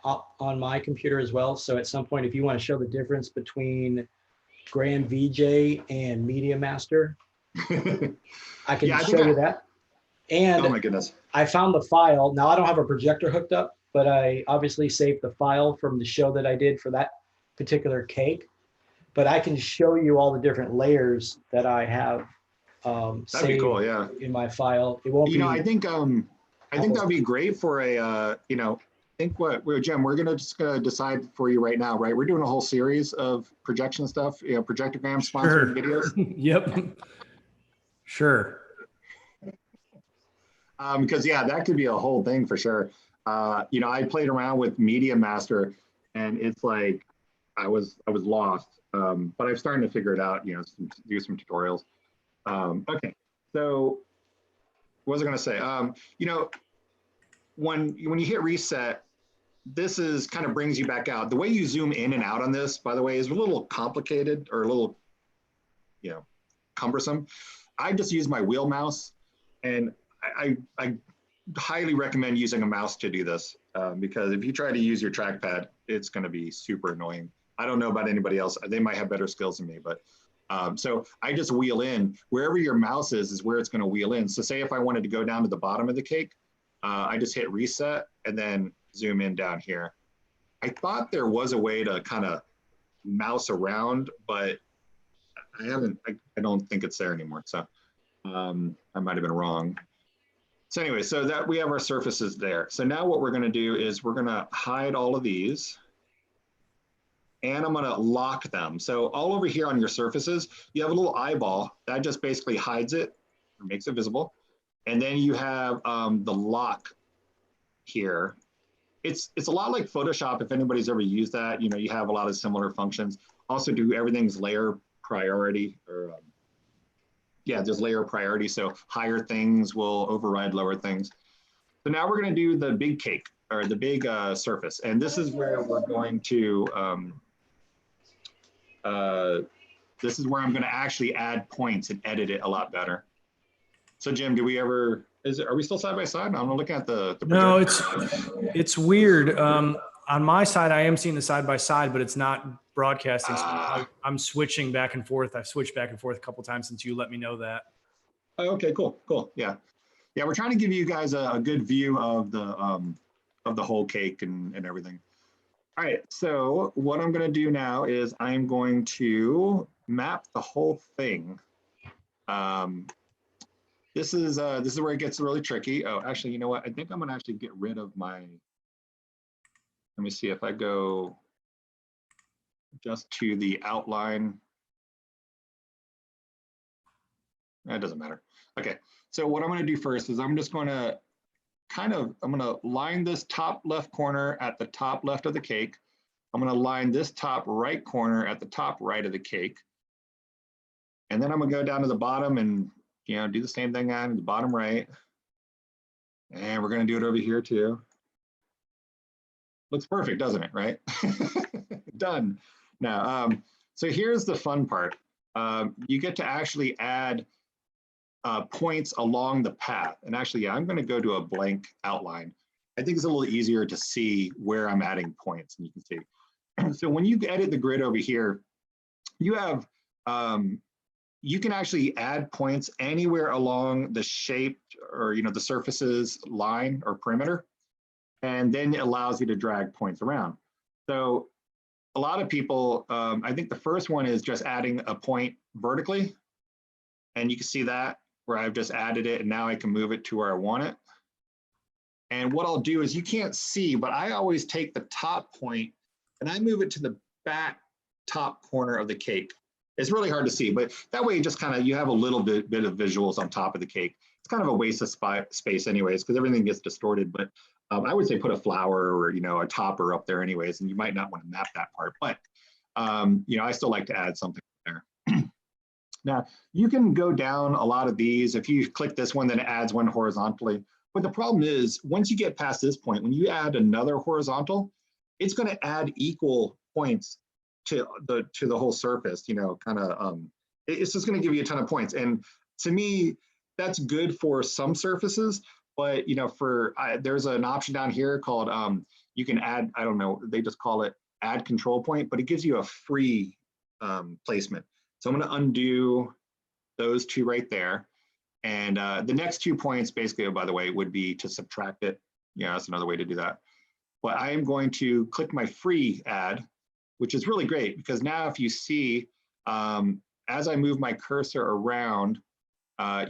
S2: on my computer as well. So at some point, if you want to show the difference between Grand VJ and Media Master, I can show you that. And
S3: Oh my goodness.
S2: I found the file. Now I don't have a projector hooked up, but I obviously saved the file from the show that I did for that particular cake. But I can show you all the different layers that I have
S3: That'd be
S2: saved
S3: cool. Yeah.
S2: in my file. It won't
S3: You know,
S2: be
S3: I think that'd be great for a, you know, I think Jim, we're gonna decide for you right now, right? We're doing a whole series of projection stuff, you know, Projectorgram sponsored
S1: Sure.
S3: videos.
S1: Yep. Sure.
S3: Because yeah, that could be a whole thing for sure. You know, I played around with Media Master, and it's like I was lost, but I'm starting to figure it out. You know, do some tutorials. Okay, so what was I going to say? You know, when you hit reset, this is kind of brings you back out. The way you zoom in and out on this, by the way, is a little complicated or a little, you know, cumbersome. I just use my wheel mouse, and I highly recommend using a mouse to do this because if you try to use your trackpad, it's going to be super annoying. I don't know about anybody else. They might have better skills than me, but so I just wheel in. Wherever your mouse is where it's going to wheel in. So say if I wanted to go down to the bottom of the cake, I just hit reset and then zoom in down here. I thought there was a way to kind of mouse around, but I don't think it's there anymore. So I might have been wrong. So anyway, so that we have our surfaces there. So now what we're going to do is we're going to hide all of these, and I'm going to lock them. So all over here on your surfaces, you have a little eyeball that just basically hides it or makes it visible. And then you have the lock here. It's a lot like Photoshop. If anybody's ever used that, you know, you have a lot of similar functions. Also do everything's layer priority or yeah, there's layer priority. So higher things will override lower things. So now we're going to do the big cake or the big surface. And this is where we're going to, this is where I'm going to actually add points and edit it a lot better. So Jim, do we ever, are we still side by side? I'm looking at the
S1: No,
S3: projector.
S1: it's weird. On my side, I am seeing the side by side, but it's not broadcasting. So I'm switching back and forth. I've switched back and forth a couple times since you let me know that.
S3: Okay, cool. Yeah. Yeah, we're trying to give you guys a good view of the whole cake and everything. All right, so what I'm gonna do now is I'm going to map the whole thing. This is where it gets really tricky. Oh, actually, you know what? I think I'm gonna actually get rid of my, let me see if I go just to the outline. That doesn't matter. Okay, so what I'm gonna do first is I'm just gonna I'm gonna line this top left corner at the top left of the cake. I'm gonna line this top right corner at the top right of the cake. And then I'm gonna go down to the bottom and, you know, do the same thing on the bottom right. And we're gonna do it over here too. Looks perfect, doesn't it, right? Done. Now, so here's the fun part. You get to actually add points along the path. And actually, yeah, I'm going to go to a blank outline. I think it's a little easier to see where I'm adding points, and you can see. So when you edit the grid over here, you have, you can actually add points anywhere along the shape or, you know, the surface's line or perimeter, and then it allows you to drag points around. So a lot of people, I think the first one is just adding a point vertically, and you can see that where I've just added it and now I can move it to where I want it. And what I'll do is you can't see, but I always take the top point and I move it to the back top corner of the cake. It's really hard to see, but that way you just kind of, you have a little bit of visuals on top of the cake. It's kind of a waste of space anyways, because everything gets distorted, but I would say put a flower or, you know, a topper up there anyways, and you might not want to map that part, but you know, I still like to add something there. Now, you can go down a lot of these. If you click this one, then it adds one horizontally. But the problem is, once you get past this point, when you add another horizontal, it's going to add equal points to the whole surface. You know, kind of, it's just going to give you a ton of points. And to me, that's good for some surfaces. But you know, for there's an option down here called you can add. I don't know. They just call it add control point, but it gives you a free placement. So I'm going to undo those two right there. And the next 2 points basically, oh, by the way, would be to subtract it. Yeah, that's another way to do that. But I am going to click my free add, which is really great because now if you see, as I move my cursor around,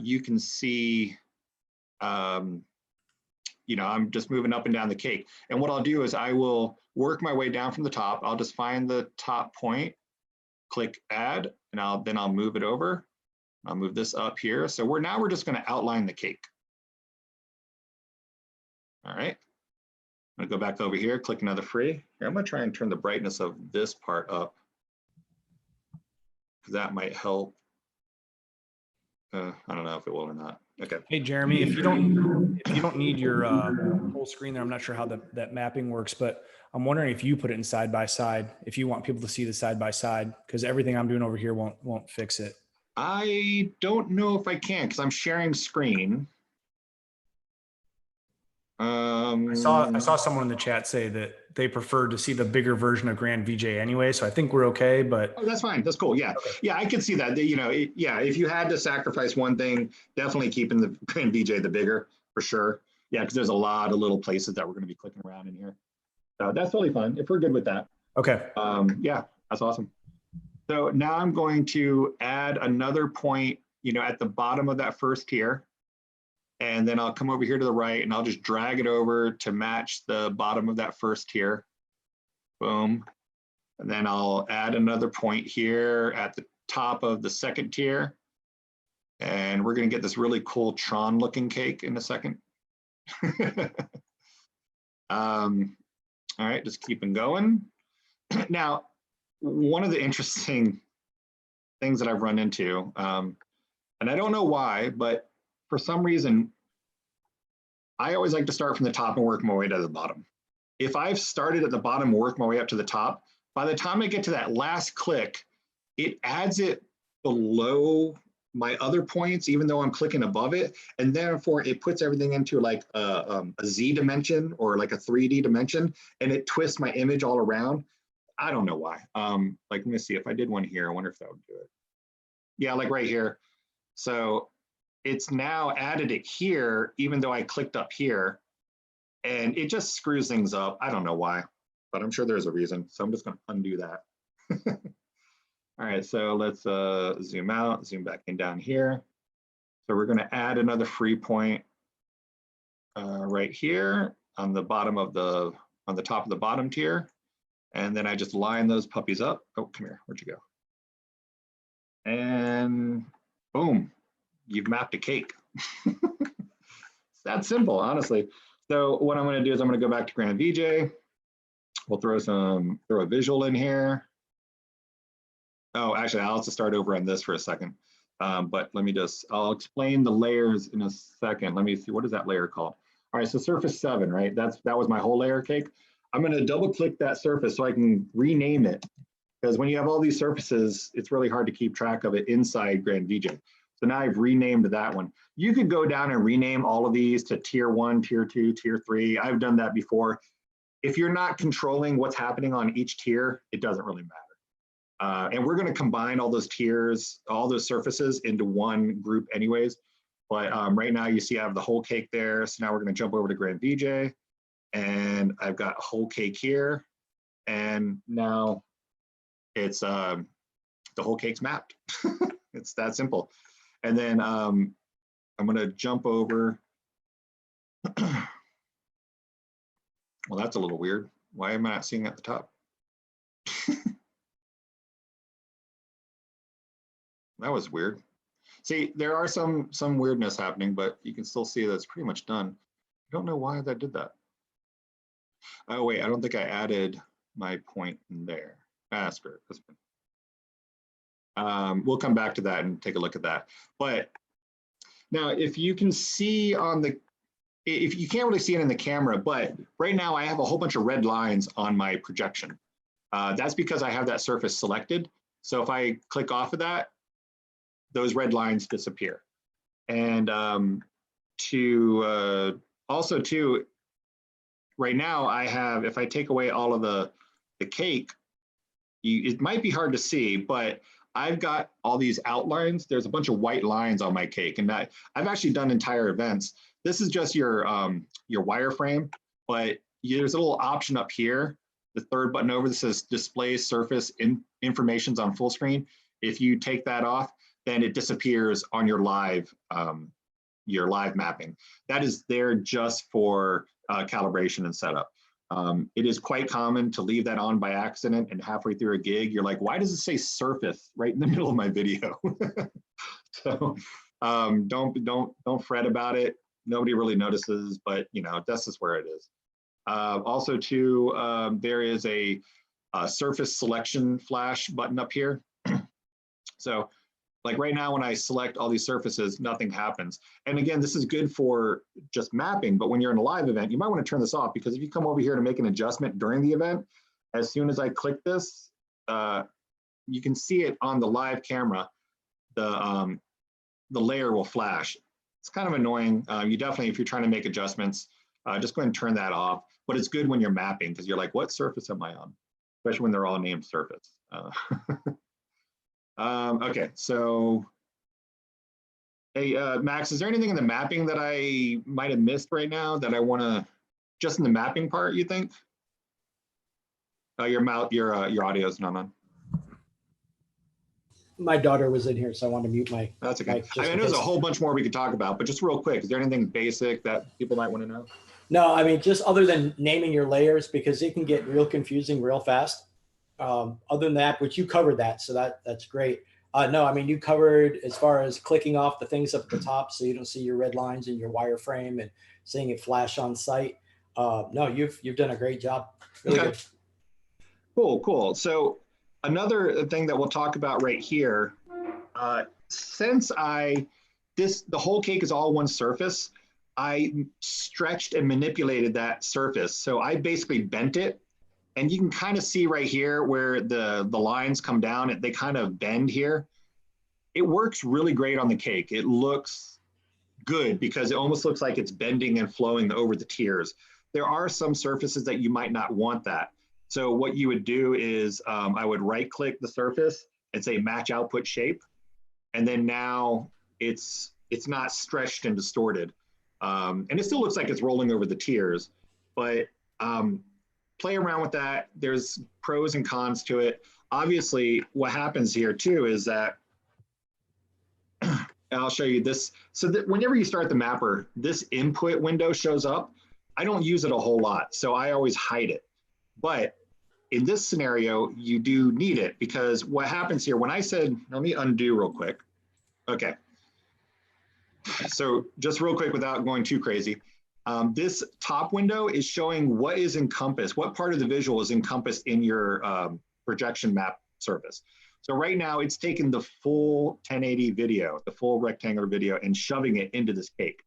S3: you can see, you know, I'm just moving up and down the cake. And what I'll do is I will work my way down from the top. I'll just find the top point, click add, and then I'll move it over. I'll move this up here. So now we're just going to outline the cake. All right. I'm going to go back over here, click another free. Here, I'm going to try and turn the brightness of this part up because that might help. I don't know if it will or not. Okay.
S1: Hey, Jeremy, if you don't need your whole screen there, I'm not sure how that mapping works, but I'm wondering if you put it in side by side, if you want people to see the side by side, because everything I'm doing over here won't fix it.
S3: I don't know if I can because I'm sharing screen.
S1: I saw someone in the chat say that they prefer to see the bigger version of Grand VJ anyway, so I think we're okay. But
S3: oh, that's fine. That's cool. Yeah, okay. Yeah, I could see that. You know, yeah, if you had to sacrifice one thing, definitely keeping the Grand VJ the bigger for sure. Yeah, because there's a lot of little places that we're going to be clicking around in here. So that's totally fine if we're good with that.
S1: Okay.
S3: Yeah, that's awesome. So now I'm going to add another point, you know, at the bottom of that first tier. And then I'll come over here to the right and I'll just drag it over to match the bottom of that first tier. Boom. And then I'll add another point here at the top of the second tier. And we're going to get this really cool Tron looking cake in a second. All right, just keeping going. Now, one of the interesting things that I've run into, and I don't know why, but for some reason, I always like to start from the top and work my way to the bottom. If I've started at the bottom and worked my way up to the top, by the time I get to that last click, it adds it below my other points, even though I'm clicking above it. And therefore, it puts everything into like a Z dimension or like a 3D dimension, and it twists my image all around. I don't know why. Like, let me see if I did one here. I wonder if that would do it. Yeah, like right here. So it's now added it here, even though I clicked up here, and it just screws things up. I don't know why, but I'm sure there's a reason. So I'm just going to undo that. All right, so let's zoom out, zoom back in down here. So we're going to add another free point right here on the bottom of on the top of the bottom tier. And then I just line those puppies up. Oh, come here, where'd you go? And boom, you've mapped a cake. It's that simple, honestly. So what I'm going to do is I'm going to go back to Grand VJ. We'll throw a visual in here. Oh, actually, I'll just start over on this for a second. But let me I'll explain the layers in a second. Let me see, what is that layer called? All right, so surface 7, right? That was my whole layer cake. I'm going to double click that surface so I can rename it. Because when you have all these surfaces, it's really hard to keep track of it inside Grand VJ. So now I've renamed that one. You could go down and rename all of these to tier 1, tier 2, tier 3. I've done that before. If you're not controlling what's happening on each tier, it doesn't really matter. And we're going to combine all those tiers, all those surfaces into one group anyways. But right now you see I have the whole cake there. So now we're going to jump over to Grand VJ. And I've got a whole cake here. And now it's the whole cake's mapped. It's that simple. And then I'm going to jump over. Well, that's a little weird. Why am I not seeing at the top? That was weird. See, there are some weirdness happening, but you can still see that it's pretty much done. I don't know why that did that. Oh, wait, I don't think I added my point in there. Ah, screw it. That's fine. We'll come back to that and take a look at that. But now, if you can see if you can't really see it in the camera, but right now I have a whole bunch of red lines on my projection. That's because I have that surface selected. So if I click off of that, those red lines disappear. And also too, right now I have, if I take away all of the cake, it might be hard to see, but I've got all these outlines. There's a bunch of white lines on my cake, and I've actually done entire events. This is just your wireframe, but there's a little option up here, the third button over that says display surface information's on full screen. If you take that off, then it disappears on your live mapping. That is there just for calibration and setup. It is quite common to leave that on by accident, and halfway through a gig, you're like, why does it say surface right in the middle of my video? So don't fret about it. Nobody really notices, but you know, that's just where it is. Also too, there is a surface selection flash button up here. So like right now, when I select all these surfaces, nothing happens. And again, this is good for just mapping, but when you're in a live event, you might want to turn this off, because if you come over here to make an adjustment during the event, as soon as I click this, you can see it on the live camera, the layer will flash. It's kind of annoying. You definitely, if you're trying to make adjustments, just go ahead and turn that off. But it's good when you're mapping, because you're like, what surface am I on? Especially when they're all named surface. Okay, so, hey, Max, is there anything in the mapping that I might have missed right now that I want to, just in the mapping part, you think? Your audio is not on.
S2: My daughter was in here, so I wanted to mute my.
S3: That's okay.
S2: mic
S3: I mean, there's a whole bunch more we could talk about, but just real quick, is there anything basic that people might want to know?
S2: No, I mean, just other than naming your layers, because it can get real confusing real fast. Other than that, which you covered that, so that's great. No, I mean, you covered as far as clicking off the things up at the top so you don't see your red lines in your wireframe and seeing it flash on site. No, you've done a great job. Really
S3: Okay.
S2: Good.
S3: Cool. So another thing that we'll talk about right here, since the whole cake is all one surface, I stretched and manipulated that surface. So I basically bent it. And you can kind of see right here where the lines come down, they kind of bend here. It works really great on the cake. It looks good because it almost looks like it's bending and flowing over the tiers. There are some surfaces that you might not want that. So what you would do is I would right click the surface and say match output shape. And then now it's not stretched and distorted. And it still looks like it's rolling over the tiers, but play around with that. There's pros and cons to it. Obviously, what happens here too is that, I'll show you this. So that whenever you start the mapper, this input window shows up. I don't use it a whole lot, so I always hide it. But in this scenario, you do need it, because what happens here, when I said, let me undo real quick. Okay. So just real quick without going too crazy. This top window is showing what is encompassed, what part of the visual is encompassed in your projection map surface. So right now it's taken the full 1080 video, the full rectangular video, and shoving it into this cake,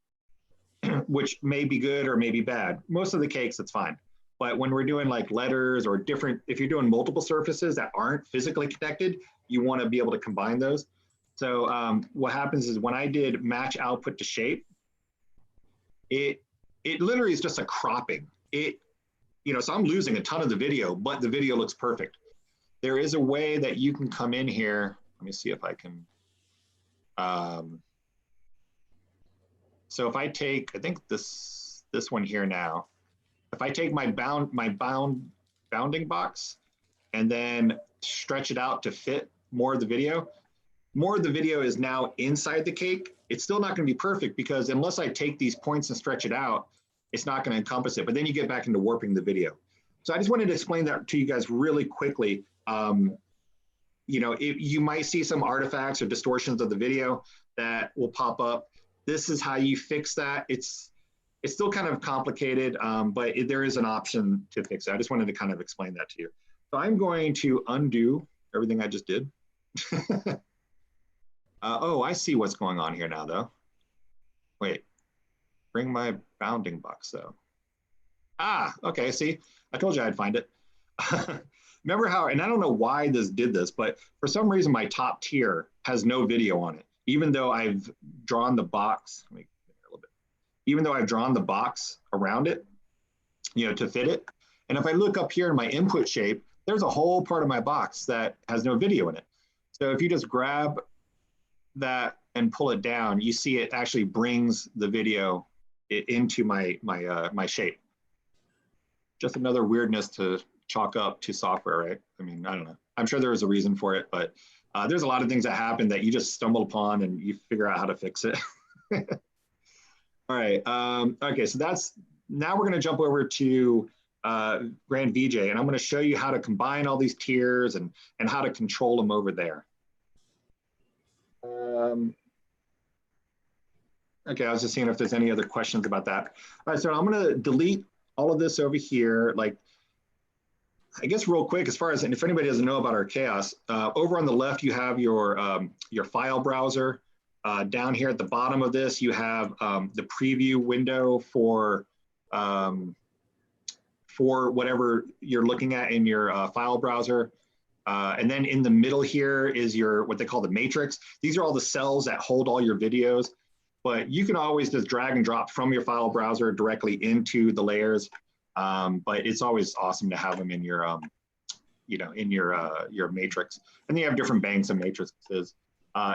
S3: which may be good or may be bad. Most of the cakes, it's fine. But when we're doing like letters or different, if you're doing multiple surfaces that aren't physically connected, you want to be able to combine those. So what happens is when I did match output to shape, it literally is just a cropping. So I'm losing a ton of the video, but the video looks perfect. There is a way that you can come in here. Let me see if I can. So if I take, I think this one here now, if I take my bounding box and then stretch it out to fit more of the video is now inside the cake. It's still not going to be perfect, because unless I take these points and stretch it out, it's not going to encompass it. But then you get back into warping the video. So I just wanted to explain that to you guys really quickly. You might see some artifacts or distortions of the video that will pop up. This is how you fix that. It's still kind of complicated, but there is an option to fix it. I just wanted to kind of explain that to you. So I'm going to undo everything I just did. Oh, I see what's going on here now, though. Wait, bring my bounding box, though. Ah, okay, see, I told you I'd find it. Remember how, and I don't know why this did this, but for some reason my top tier has no video on it, even though I've drawn the box. Let me get a little bit. Even though I've drawn the box around it, to fit it. And if I look up here in my input shape, there's a whole part of my box that has no video in it. So if you just grab that and pull it down, you see it actually brings the video into my shape. Just another weirdness to chalk up to software, right? I mean, I don't know. I'm sure there is a reason for it, but there's a lot of things that happen that you just stumble upon and you figure out how to fix it. All right. Okay, so now we're going to jump over to Grand VJ, and I'm going to show you how to combine all these tiers and how to control them over there. Okay, I was just seeing if there's any other questions about that. All right, so I'm going to delete all of this over here. Like, I guess real quick, as far as, and if anybody doesn't know about our chaos, over on the left, you have your file browser. Down here at the bottom of this, you have the preview window for whatever you're looking at in your file browser. And then in the middle here is your, what they call the matrix. These are all the cells that hold all your videos, but you can always just drag and drop from your file browser directly into the layers. But it's always awesome to have them in your, in your matrix. And then you have different banks and matrices.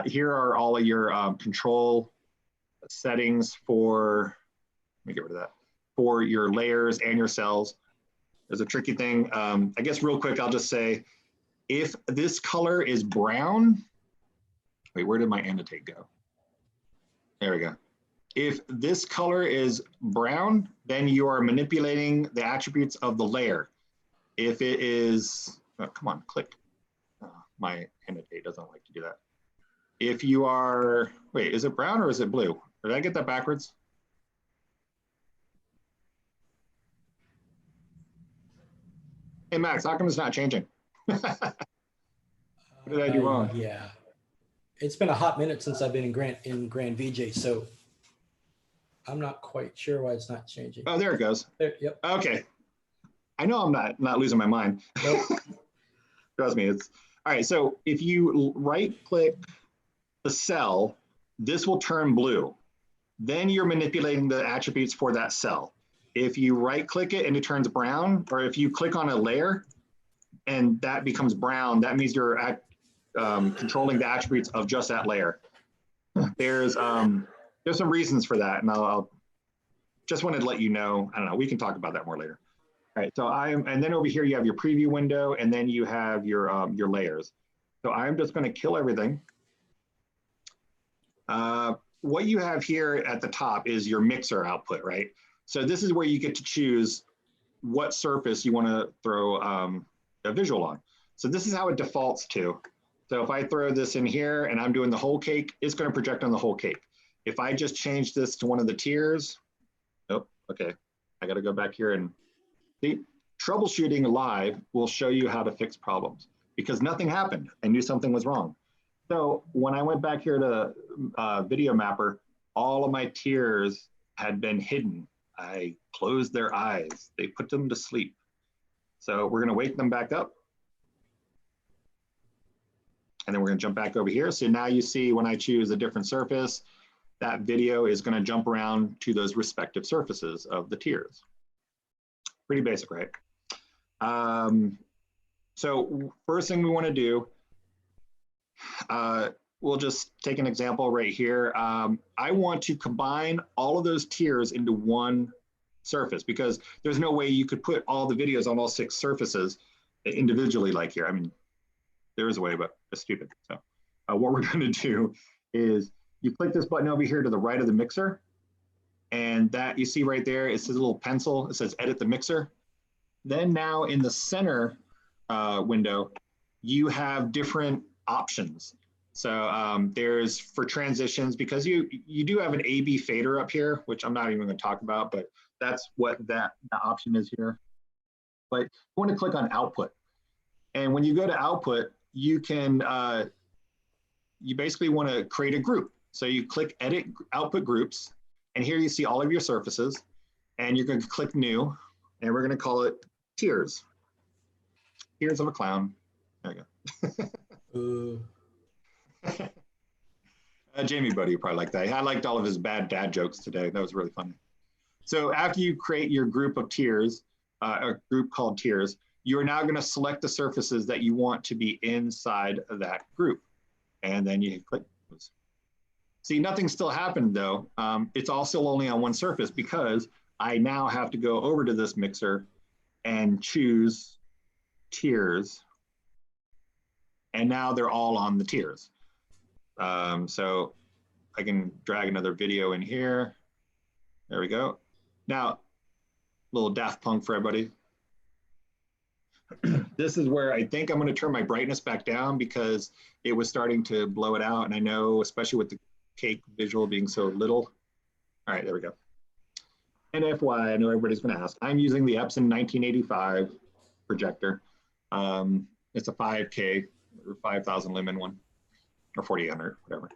S3: Here are all of your control settings for, let me get rid of that, for your layers and your cells. There's a tricky thing. I guess real quick, I'll just say, if this color is brown, wait, where did my annotate go? There we go. If this color is brown, then you are manipulating the attributes of the layer. If it is, oh, come on, click. My annotate doesn't like to do that. If you are, wait, is it brown or is it blue? Did I get that backwards? Hey, Max, how come it's not changing? What did I do wrong?
S2: Yeah, it's been a hot minute since I've been in Grand VJ, so I'm not quite sure why it's not changing.
S3: Oh, there it goes.
S2: There, yep.
S3: Okay. I know I'm not losing my mind.
S2: Nope.
S3: Trust me, it's, all right, so if you right-click the cell, this will turn blue. Then you're manipulating the attributes for that cell. If you right-click it and it turns brown, or if you click on a layer and that becomes brown, that means you're controlling the attributes of just that layer. There's some reasons for that, and I'll just wanted to let you know. I don't know, we can talk about that more later. All right, so and then over here you have your preview window, and then you have your layers. So I'm just going to kill everything. What you have here at the top is your mixer output, right? So this is where you get to choose what surface you want to throw a visual on. So this is how it defaults to. So if I throw this in here and I'm doing the whole cake, it's going to project on the whole cake. If I just change this to one of the tiers, oh, okay, I got to go back here and see. Troubleshooting live will show you how to fix problems because nothing happened. I knew something was wrong. So when I went back here to Video Mapper, all of my tiers had been hidden. I closed their eyes. They put them to sleep. So we're going to wake them back up. And then we're going to jump back over here. So now you see when I choose a different surface, that video is going to jump around to those respective surfaces of the tiers. Pretty basic, right? So first thing we want to do, we'll just take an example right here. I want to combine all of those tiers into one surface because there's no way you could put all the videos on all 6 surfaces individually like here. I mean, there is a way, but it's stupid. So what we're going to do is you click this button over here to the right of the mixer, and that you see right there, it says a little pencil. It says edit the mixer. Then now in the center window, you have different options. So there's for transitions, because you do have an A/B fader up here, which I'm not even going to talk about, but that's what that option is here. But you want to click on output. And when you go to output, you can, you basically want to create a group. So you click edit output groups, and here you see all of your surfaces, and you're going to click new, and we're going to call it tiers. Tiers of a clown. There you go. Jamie Buddy, you probably like that. I liked all of his bad dad jokes today. That was really funny. So after you create your group of tiers, a group called tiers, you are now going to select the surfaces that you want to be inside of that group. and then you click close. See, nothing still happened though. It's all still only on one surface because I now have to go over to this mixer and choose tiers. And now they're all on the tiers. So I can drag another video in here. There we go. Now, little Daft Punk for everybody. This is where I think I'm going to turn my brightness back down because it was starting to blow it out. And I know, especially with the cake visual being so little. All right, there we go. And FYI, I know everybody's going to ask, I'm using the Epson 1985 projector. It's a 5K or 5,000 lumen one, or 4,800, whatever.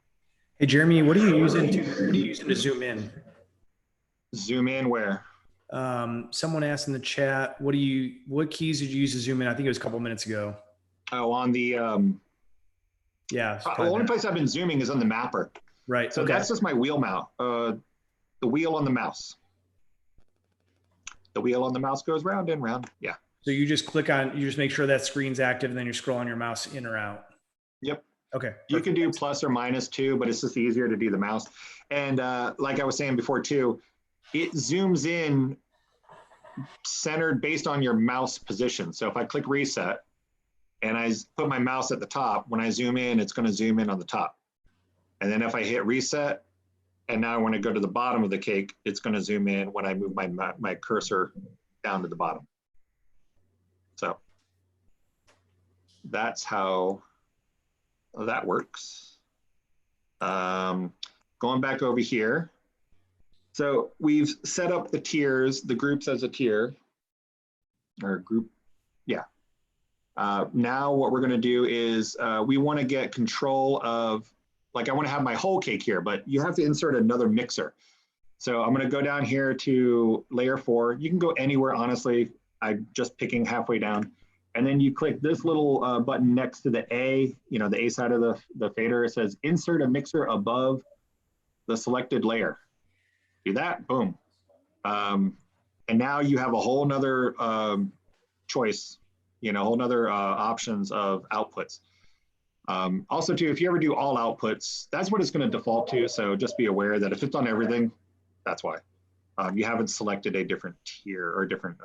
S1: Hey, Jeremy, what are you using to zoom in?
S3: Zoom in where?
S1: Someone asked in the chat, what keys did you use to zoom in? I think it was a couple minutes ago.
S3: Oh, on the,
S1: yeah.
S3: the only place I've been zooming is on the mapper.
S1: Right.
S3: So that's just my wheel mount, the wheel on the mouse. The wheel on the mouse goes round and round. Yeah.
S1: So you just you just make sure that screen's active and then you're scrolling your mouse in or out.
S3: Yep.
S1: Okay. Perfect.
S3: You can do plus or minus too, but it's just easier to do the mouse. And like I was saying before too, it zooms in centered based on your mouse position. So if I click reset and I put my mouse at the top, when I zoom in, it's going to zoom in on the top. And then if I hit reset, and now I want to go to the bottom of the cake, it's going to zoom in when I move my cursor down to the bottom. So that's how that works. Going back over here. So we've set up the tiers, the groups as a tier, or group, yeah. Now what we're going to do is we want to get control of, like I want to have my whole cake here, but you have to insert another mixer. So I'm going to go down here to layer 4. You can go anywhere, honestly. I'm just picking halfway down. And then you click this little button next to the A, the A side of the fader. It says insert a mixer above the selected layer. Do that, boom. And now you have a whole nother choice, whole nother options of outputs. Also too, if you ever do all outputs, that's what it's going to default to. So just be aware that if it's on everything, that's why. You haven't selected a different tier or different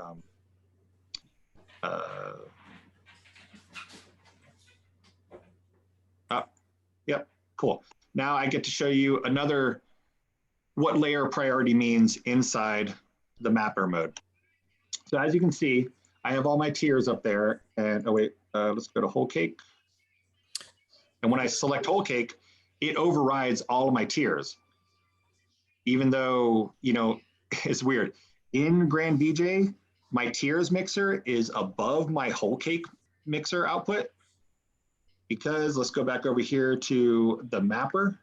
S3: yep, cool. Now I get to show you what layer priority means inside the mapper mode. So as you can see, I have all my tiers up there. And oh wait, let's go to whole cake. And when I select whole cake, it overrides all of my tiers. Even though, it's weird. In Grand VJ, my tiers mixer is above my whole cake mixer output. Because let's go back over here to the mapper.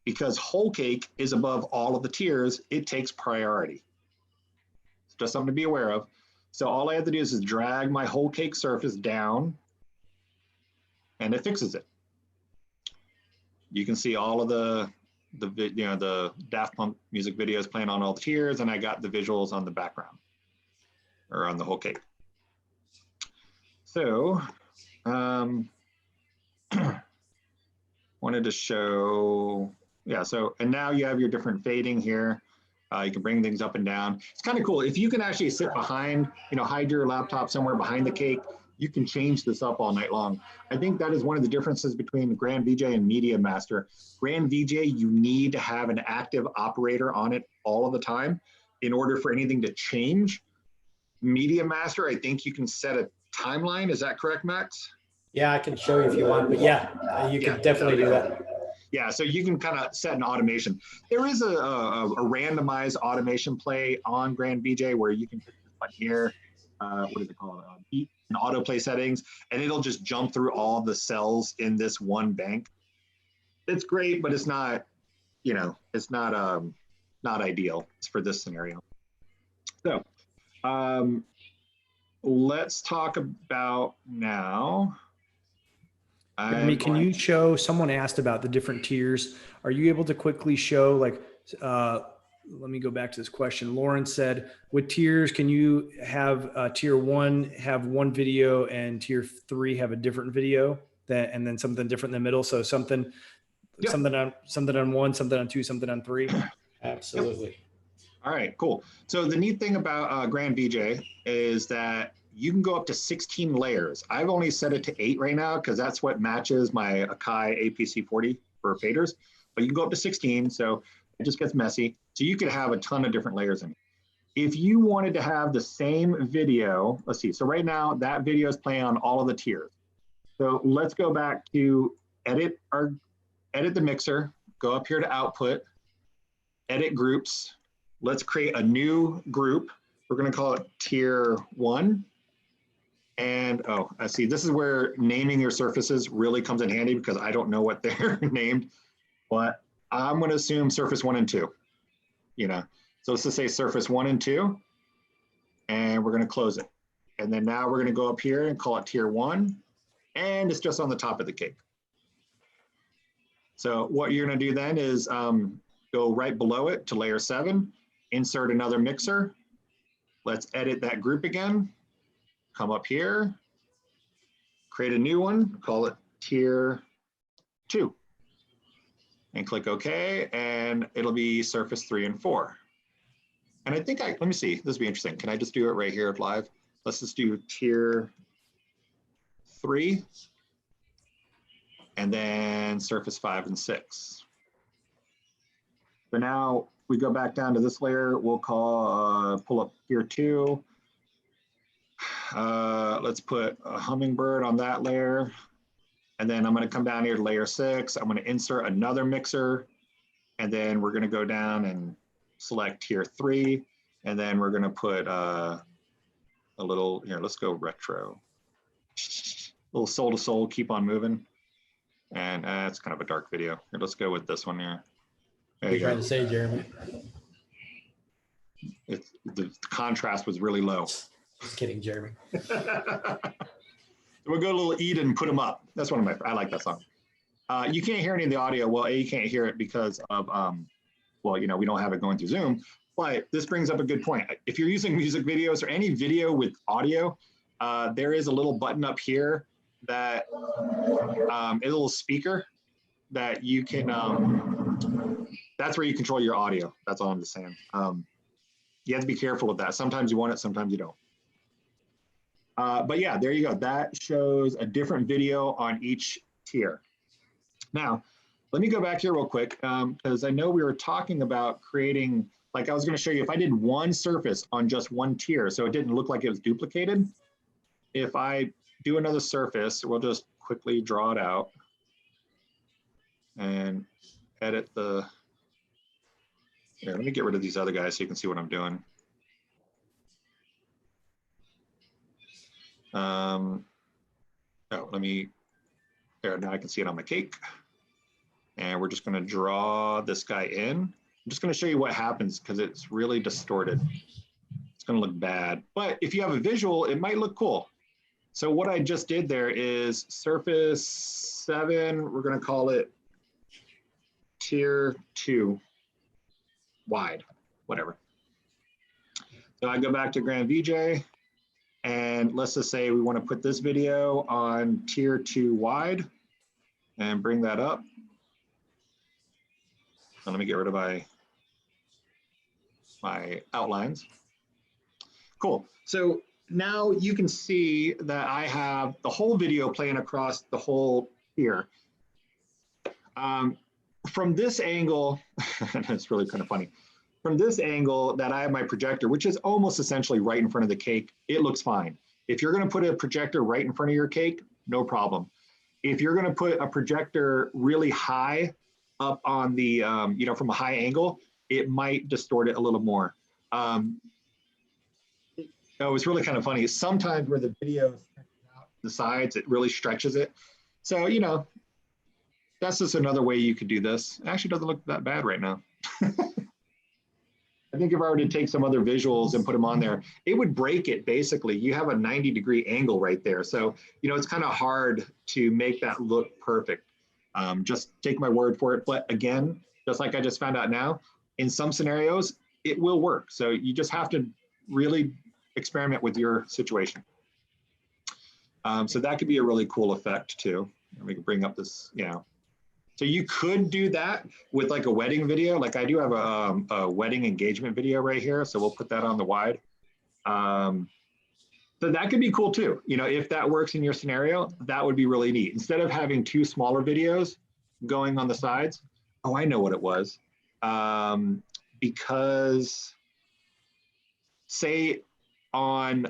S3: Because whole cake is above all of the tiers, it takes priority. It's just something to be aware of. So all I have to do is drag my whole cake surface down and it fixes it. You can see all of the Daft Punk music videos playing on all the tiers, and I got the visuals on the background or on the whole cake. So wanted to show, yeah, so, and now you have your different fading here. You can bring things up and down. It's kind of cool. If you can actually sit behind, hide your laptop somewhere behind the cake, you can change this up all night long. I think that is one of the differences between Grand VJ and Media Master. Grand VJ, you need to have an active operator on it all of the time in order for anything to change. Media Master, I think you can set a timeline. Is that correct, Max?
S2: Yeah, I can show you if you want, but yeah, you can definitely do that.
S3: Yeah, so you can kind of set an automation. There is a randomized automation play on Grand VJ where you can put this button here, what is it called? Beat and autoplay settings, and it'll just jump through all the cells in this one bank. It's great, but it's not, it's not ideal for this scenario. So let's talk about now.
S1: Jeremy, can you show, someone asked about the different tiers. Are you able to quickly show, like, let me go back to this question. Lauren said, with tiers, can you have tier 1 have one video and tier 3 have a different video and then something different in the middle. So something,
S3: Yep.
S1: something on 1, something on 2, something on 3.
S2: Absolutely.
S3: Yep. All right, cool. So the neat thing about Grand VJ is that you can go up to 16 layers. I've only set it to 8 right now because that's what matches my Akai APC40 for faders. But you can go up to 16, so it just gets messy. So you could have a ton of different layers in it. If you wanted to have the same video, let's see. So right now that video is playing on all of the tiers. So let's go back to edit the mixer, go up here to output, edit groups. Let's create a new group. We're going to call it tier 1. And oh, I see. This is where naming your surfaces really comes in handy because I don't know what they're named, but I'm going to assume surface 1 and 2. You know, so let's just say surface 1 and 2, and we're going to close it. And then now we're going to go up here and call it tier 1, and it's just on the top of the cake. So what you're going to do then is go right below it to layer 7. Insert another mixer. Let's edit that group again. Come up here, create a new one, call it tier 2. And click OK, and it'll be surface 3 and 4. And I think let me see, this will be interesting. Can I just do it right here live? Let's just do tier 3, and then surface 5 and 6. So now we go back down to this layer, we'll call, pull up tier 2. Let's put a hummingbird on that layer. And then I'm going to come down here to layer 6. I'm going to insert another mixer. And then we're going to go down and select tier 3. And then we're going to put a little, here, let's go retro. A little soul to soul, keep on moving. And it's kind of a dark video. Here, let's go with this one here.
S2: What are you trying to say, Jeremy?
S3: The contrast was really low.
S2: Just kidding, Jeremy.
S3: We'll go a little Eden and put them up. That's one of my, I like that song. You can't hear any of the audio. Well, you can't hear it because of, well, you know, we don't have it going through Zoom, but this brings up a good point. If you're using music videos or any video with audio, there is a little button up here that a little speaker that you can, that's where you control your audio. That's all I'm just saying. You have to be careful with that. Sometimes you want it, sometimes you don't. But yeah, there you go. That shows a different video on each tier. Now, let me go back here real quick because I know we were talking about creating, like I was going to show you if I did one surface on just one tier, so it didn't look like it was duplicated. If I do another surface, we'll just quickly draw it out and edit the, here, let me get rid of these other guys so you can see what I'm doing. Oh, let me, there, now I can see it on my cake. And we're just going to draw this guy in. I'm just going to show you what happens because it's really distorted. It's going to look bad. But if you have a visual, it might look cool. So what I just did there is surface 7, we're going to call it tier 2 wide, whatever. So I go back to Grand VJ. And let's just say we want to put this video on tier 2 wide and bring that up. Now let me get rid of my outlines. Cool. So now you can see that I have the whole video playing across the whole tier. From this angle, it's really kind of funny. From this angle that I have my projector, which is almost essentially right in front of the cake, it looks fine. If you're going to put a projector right in front of your cake, no problem. If you're going to put a projector really high up on the, you know, from a high angle, it might distort it a little more. It's really kind of funny. Sometimes where the video stretches out the sides, it really stretches it. So, you know, that's just another way you could do this. It actually doesn't look that bad right now. I think if I were to take some other visuals and put them on there, it would break it basically. You have a 90-degree angle right there. So, you know, it's kind of hard to make that look perfect. Just take my word for it. But again, just like I just found out now, in some scenarios, it will work. So you just have to really experiment with your situation. So that could be a really cool effect too. we can bring up this, so you could do that with like a wedding video. Like I do have a wedding engagement video right here. So we'll put that on the wide. So that could be cool too. If that works in your scenario, that would be really neat. Instead of having two smaller videos going on the sides. Oh, I know what it was. Because say on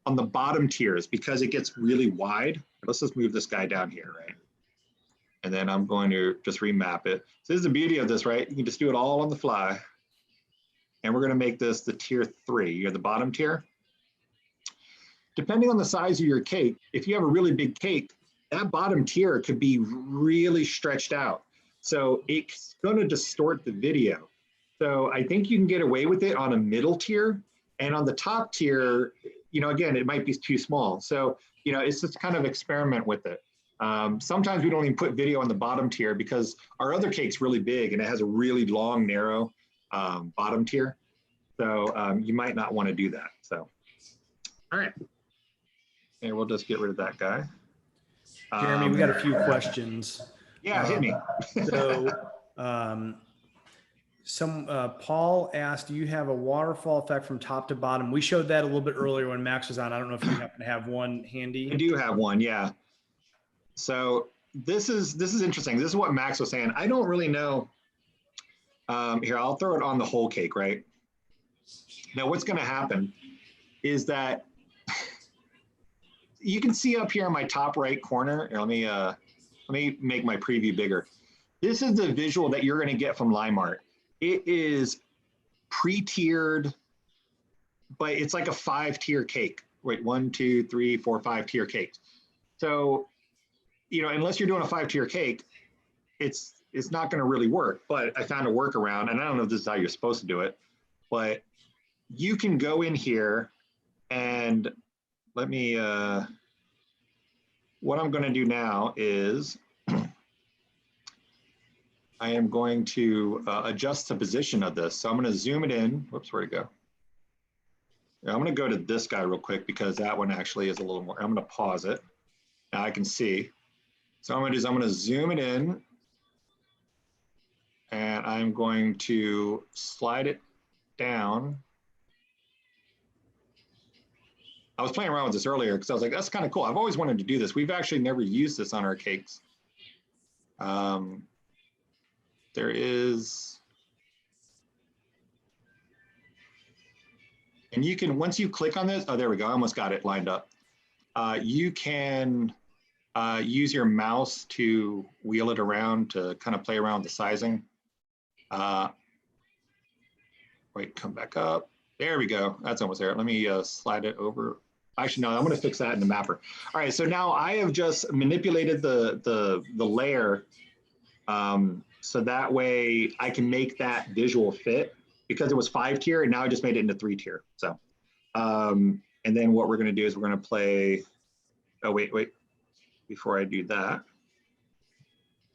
S3: the bottom tiers, because it gets really wide, let's just move this guy down here, right? And then I'm going to just remap it. So this is the beauty of this, right? You can just do it all on the fly. And we're gonna make this the tier 3. You're the bottom tier. Depending on the size of your cake, if you have a really big cake, that bottom tier could be really stretched out. So it's gonna distort the video. So I think you can get away with it on a middle tier, and on the top tier, again, it might be too small. So, it's just kind of experiment with it. Sometimes we don't even put video on the bottom tier because our other cake's really big and it has a really long, narrow bottom tier. So you might not want to do that. So, all right. And we'll just get rid of that guy.
S1: Jeremy, we got a few questions.
S3: Yeah, hit me.
S1: Paul asked, do you have a waterfall effect from top to bottom? We showed that a little bit earlier when Max was on. I don't know if you happen to have one handy.
S3: I do have one, yeah. So this is interesting. This is what Max was saying. I don't really know. Here, I'll throw it on the whole cake, right? Now what's gonna happen is that you can see up here in my top right corner. Here, let me make my preview bigger. This is the visual that you're gonna get from Limart. It is pre-tiered, but it's like a 5-tier cake. Wait, 1, 2, 3, 4, 5-tier cake. So, unless you're doing a 5-tier cake, it's not going to really work. But I found a workaround, and I don't know if this is how you're supposed to do it, but you can go in here and let me. What I'm going to do now is I am going to adjust the position of this. So I'm going to zoom it in. Whoops, where'd it go? Yeah, I'm going to go to this guy real quick because that one actually is a little more. I'm going to pause it. Now I can see. So I'm going to zoom it in, and I'm going to slide it down. I was playing around with this earlier because I was like, that's kind of cool. I've always wanted to do this. We've actually never used this on our cakes. There is, and you can, once you click on this, oh, there we go. I almost got it lined up. You can use your mouse to wheel it around to kind of play around with the sizing. Wait, come back up. There we go. That's almost there. Let me slide it over. Actually, no, I'm going to fix that in the mapper. All right, so now I have just manipulated the layer so that way I can make that visual fit because it was 5-tier and now I just made it into 3-tier. So, and then what we're going to do is we're going to play. Oh, wait. Before I do that,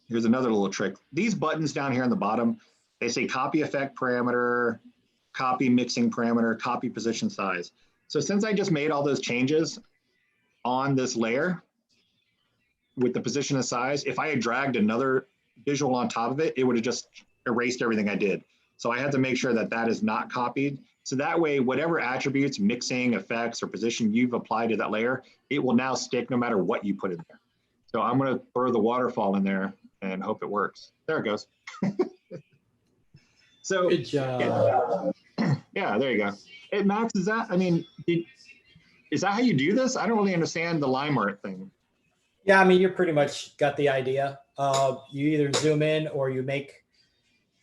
S3: here's another little trick. These buttons down here on the bottom, they say copy effect parameter, copy mixing parameter, copy position size. So since I just made all those changes on this layer with the position and size, if I had dragged another visual on top of it, it would have just erased everything I did. So I had to make sure that that is not copied. So that way, whatever attributes, mixing, effects, or position you've applied to that layer, it will now stick no matter what you put in there. So I'm going to throw the waterfall in there and hope it works. There it goes. So
S2: good job.
S3: Yeah, there you go. Hey, Max, is that, I mean, is that how you do this? I don't really understand the Limart thing.
S2: Yeah, I mean, you pretty much got the idea. You either zoom in or you make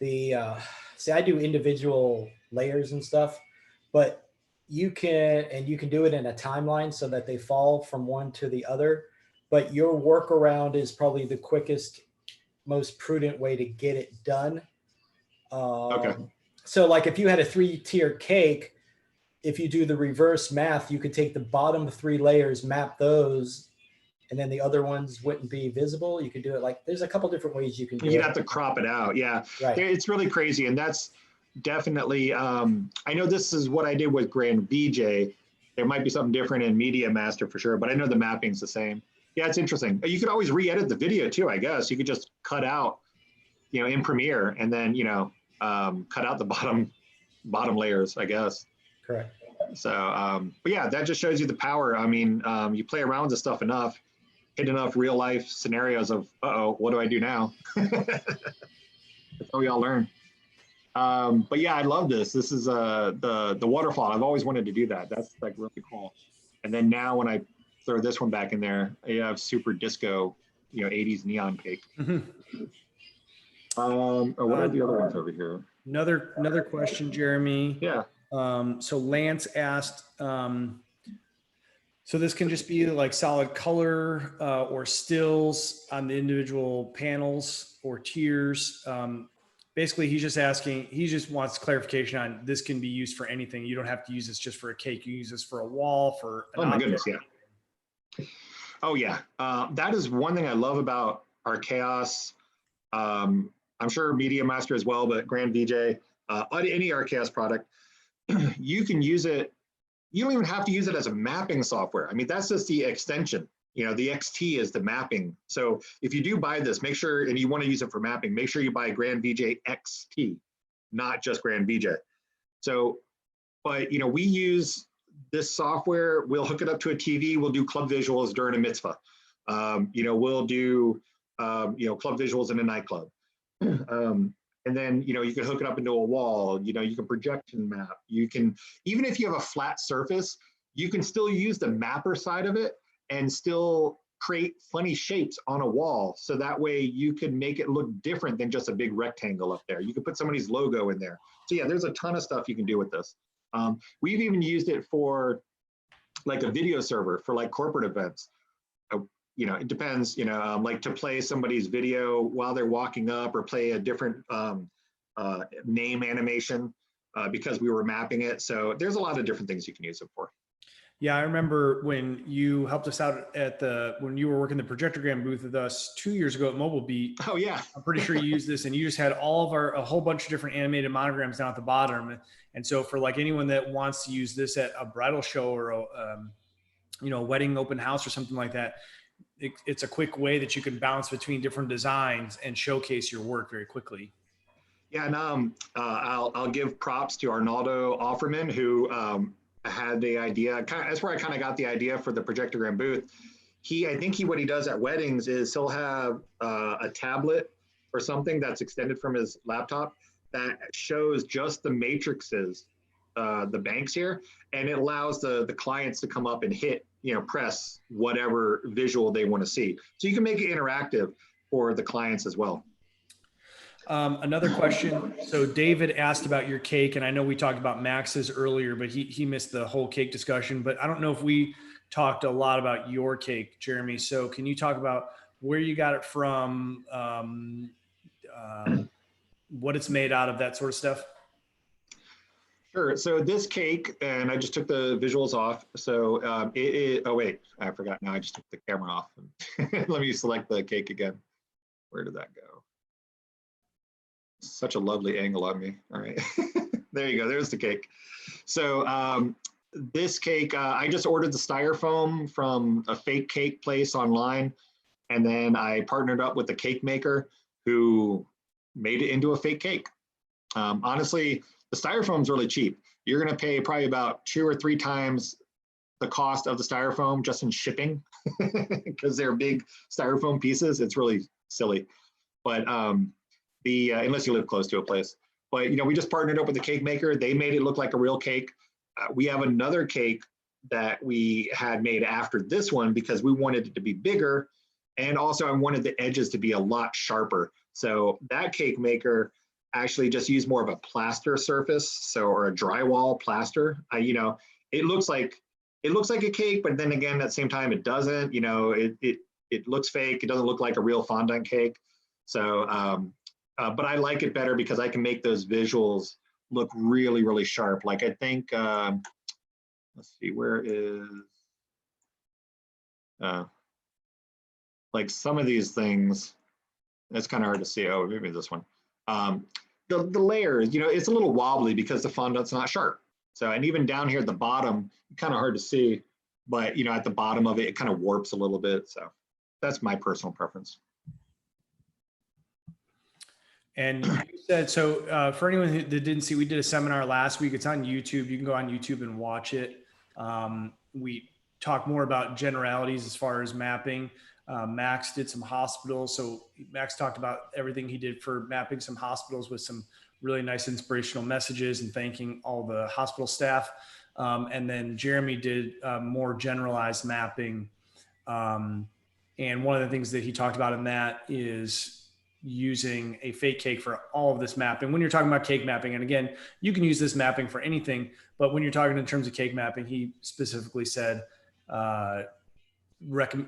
S2: the, see, I do individual layers and stuff, but you can do it in a timeline so that they fall from one to the other. But your workaround is probably the quickest, most prudent way to get it done.
S3: Okay.
S2: So like if you had a 3-tier cake, if you do the reverse math, you could take the bottom 3 layers, map those, and then the other ones wouldn't be visible. You could do it like, there's a couple different ways you can do it.
S3: You'd have to crop it out. Yeah.
S2: Right.
S3: It's really crazy. And that's definitely, I know this is what I did with Grand VJ. There might be something different in Media Master for sure, but I know the mapping's the same. Yeah, it's interesting. You could always re-edit the video too, I guess. You could just cut out, in Premiere, and then, cut out the bottom layers, I guess.
S2: Correct.
S3: So, but yeah, that just shows you the power. I mean, you play around with this stuff enough, hit enough real life scenarios of, uh-oh, what do I do now? That's how we all learn. But yeah, I love this. This is the waterfall. I've always wanted to do that. That's like really cool. And then now when I throw this one back in there, you have super disco, 80s neon cake. What are the other ones over here?
S1: Another question, Jeremy.
S3: Yeah.
S1: So Lance asked, so this can just be like solid color or stills on the individual panels or tiers. Basically, he's just asking, he just wants clarification on this can be used for anything. You don't have to use this just for a cake. You use this for a wall, for an
S3: Oh my
S1: object.
S3: goodness, yeah. Oh yeah, that is one thing I love about our Chaos. I'm sure Media Master as well, but Grand VJ, any RKS product, you can use it. You don't even have to use it as a mapping software. I mean, that's just the extension. The XT is the mapping. So if you do buy this, make sure, and you want to use it for mapping, make sure you buy Grand VJ XT, not just Grand VJ. So, but we use this software. We'll hook it up to a TV. We'll do club visuals during a mitzvah. We'll do club visuals in a nightclub. And then, you can hook it up into a wall, you can projection map. You can, even if you have a flat surface, you can still use the mapper side of it and still create funny shapes on a wall. So that way you can make it look different than just a big rectangle up there. You can put somebody's logo in there. So yeah, there's a ton of stuff you can do with this. We've even used it for like a video server for like corporate events. It depends, like to play somebody's video while they're walking up or play a different name animation because we were mapping it. So there's a lot of different things you can use it for.
S1: Yeah, I remember when you helped us out when you were working the Projectorgram booth with us 2 years ago at Mobile Beat.
S3: Oh yeah.
S1: I'm pretty sure you used this, and you just had a whole bunch of different animated monograms down at the bottom. And so for like anyone that wants to use this at a bridal show or a wedding open house or something like that, it's a quick way that you can bounce between different designs and showcase your work very quickly.
S3: Yeah, and I'll give props to Arnaldo Offerman, who had the idea. That's where I kind of got the idea for the Projectorgram booth. I think what he does at weddings is he'll have a tablet or something that's extended from his laptop that shows just the matrices, the banks here, and it allows the clients to come up and hit, press whatever visual they want to see. So you can make it interactive for the clients as well.
S1: Another question. So David asked about your cake, and I know we talked about Max's earlier, but he missed the whole cake discussion. But I don't know if we talked a lot about your cake, Jeremy. So can you talk about where you got it from, what it's made out of, that sort of stuff?
S3: Sure. So this cake, and I just took the visuals off. So oh wait, I forgot. Now I just took the camera off. Let me select the cake again. Where did that go? Such a lovely angle on me. All right. There you go. There's the cake. So this cake, I just ordered the styrofoam from a fake cake place online. And then I partnered up with a cake maker who made it into a fake cake. Honestly, the styrofoam is really cheap. You're going to pay probably about 2 or 3 times the cost of the styrofoam just in shipping because they're big styrofoam pieces. It's really silly. But unless you live close to a place. But we just partnered up with the cake maker. They made it look like a real cake. We have another cake that we had made after this one because we wanted it to be bigger. And also I wanted the edges to be a lot sharper. So that cake maker actually just used more of a plaster surface, or a drywall plaster. It looks like a cake, but then again, at the same time, it doesn't. It looks fake. It doesn't look like a real fondant cake. So, but I like it better because I can make those visuals look really, really sharp. Like I think, let's see, where is, like some of these things, it's kind of hard to see. Oh, maybe this one. The layers, it's a little wobbly because the fondant's not sharp. So, and even down here at the bottom, kind of hard to see, but at the bottom of it, it kind of warps a little bit. So that's my personal preference.
S1: And you said, so for anyone that didn't see, we did a seminar last week. It's on YouTube. You can go on YouTube and watch it. We talk more about generalities as far as mapping. Max did some hospitals. So Max talked about everything he did for mapping some hospitals with some really nice inspirational messages and thanking all the hospital staff. And then Jeremy did more generalized mapping. And one of the things that he talked about in that is using a fake cake for all of this mapping. When you're talking about cake mapping, and again, you can use this mapping for anything, but when you're talking in terms of cake mapping, he specifically said